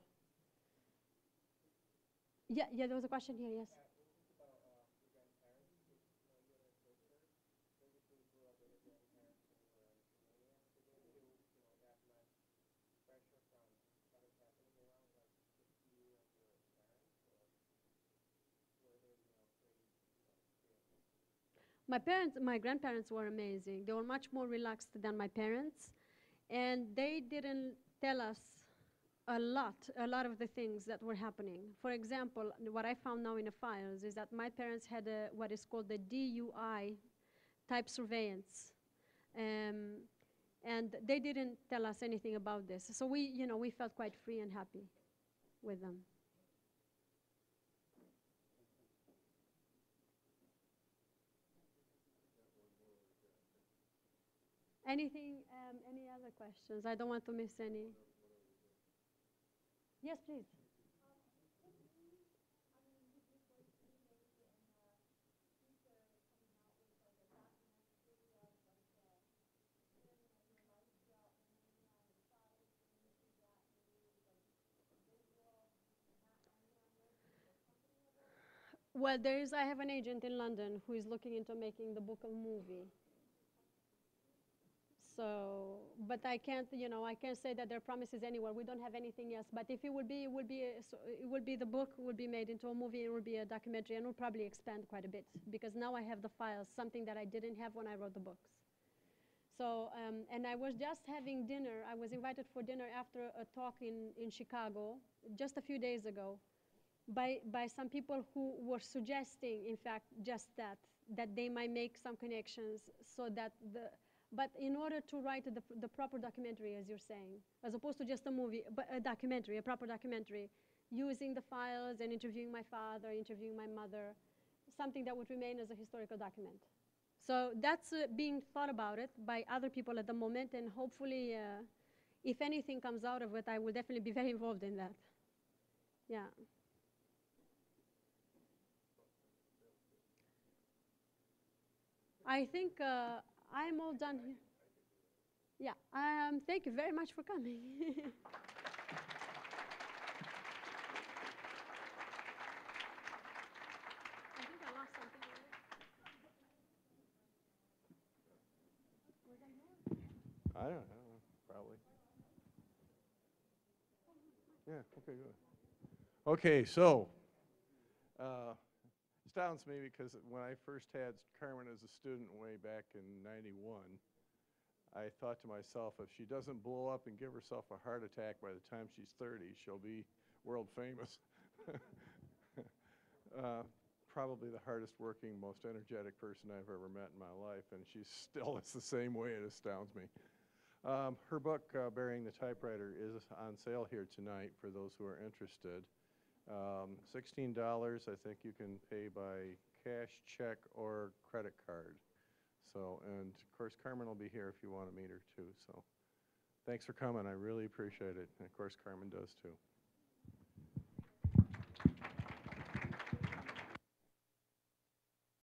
Yeah, there was a question here, yes. My grandparents were amazing. They were much more relaxed than my parents, and they didn't tell us a lot of the things that were happening. For example, what I found now in the files is that my parents had what is called the DUI type surveillance. And they didn't tell us anything about this. So we felt quite free and happy with them. Anything, any other questions? I don't want to miss any. Yes, please. Well, I have an agent in London who is looking into making the book a movie. So, but I can't say that there are promises anywhere. We don't have anything else. But if it would be, the book would be made into a movie. It would be a documentary, and it would probably expand quite a bit because now I have the files, something that I didn't have when I wrote the books. So, and I was just having dinner. I was invited for dinner after a talk in Chicago just a few days ago by some people who were suggesting, in fact, just that they might make some connections so that but in order to write the proper documentary, as you're saying, as opposed to just a movie, but a documentary, a proper documentary, using the files and interviewing my father, interviewing my mother, something that would remain as a historical document. So that's being thought about it by other people at the moment, and hopefully, if anything comes out of it, I will definitely be very involved in that. Yeah. I think I'm all done here. Yeah, thank you very much for coming. I think I lost something. I don't know, probably. Yeah, okay, good. Okay, so, astounds me because when I first had Carmen as a student way back in '91, I thought to myself, if she doesn't blow up and give herself a heart attack by the time she's 30, she'll be world famous. Probably the hardest working, most energetic person I've ever met in my life, and she still is the same way. It astounds me. Her book, Burying the Typewriter, is on sale here tonight for those who are interested. $16, I think you can pay by cash, check, or credit card. So, and of course, Carmen will be here if you want to meet her too. So, thanks for coming. I really appreciate it. And of course, Carmen does too.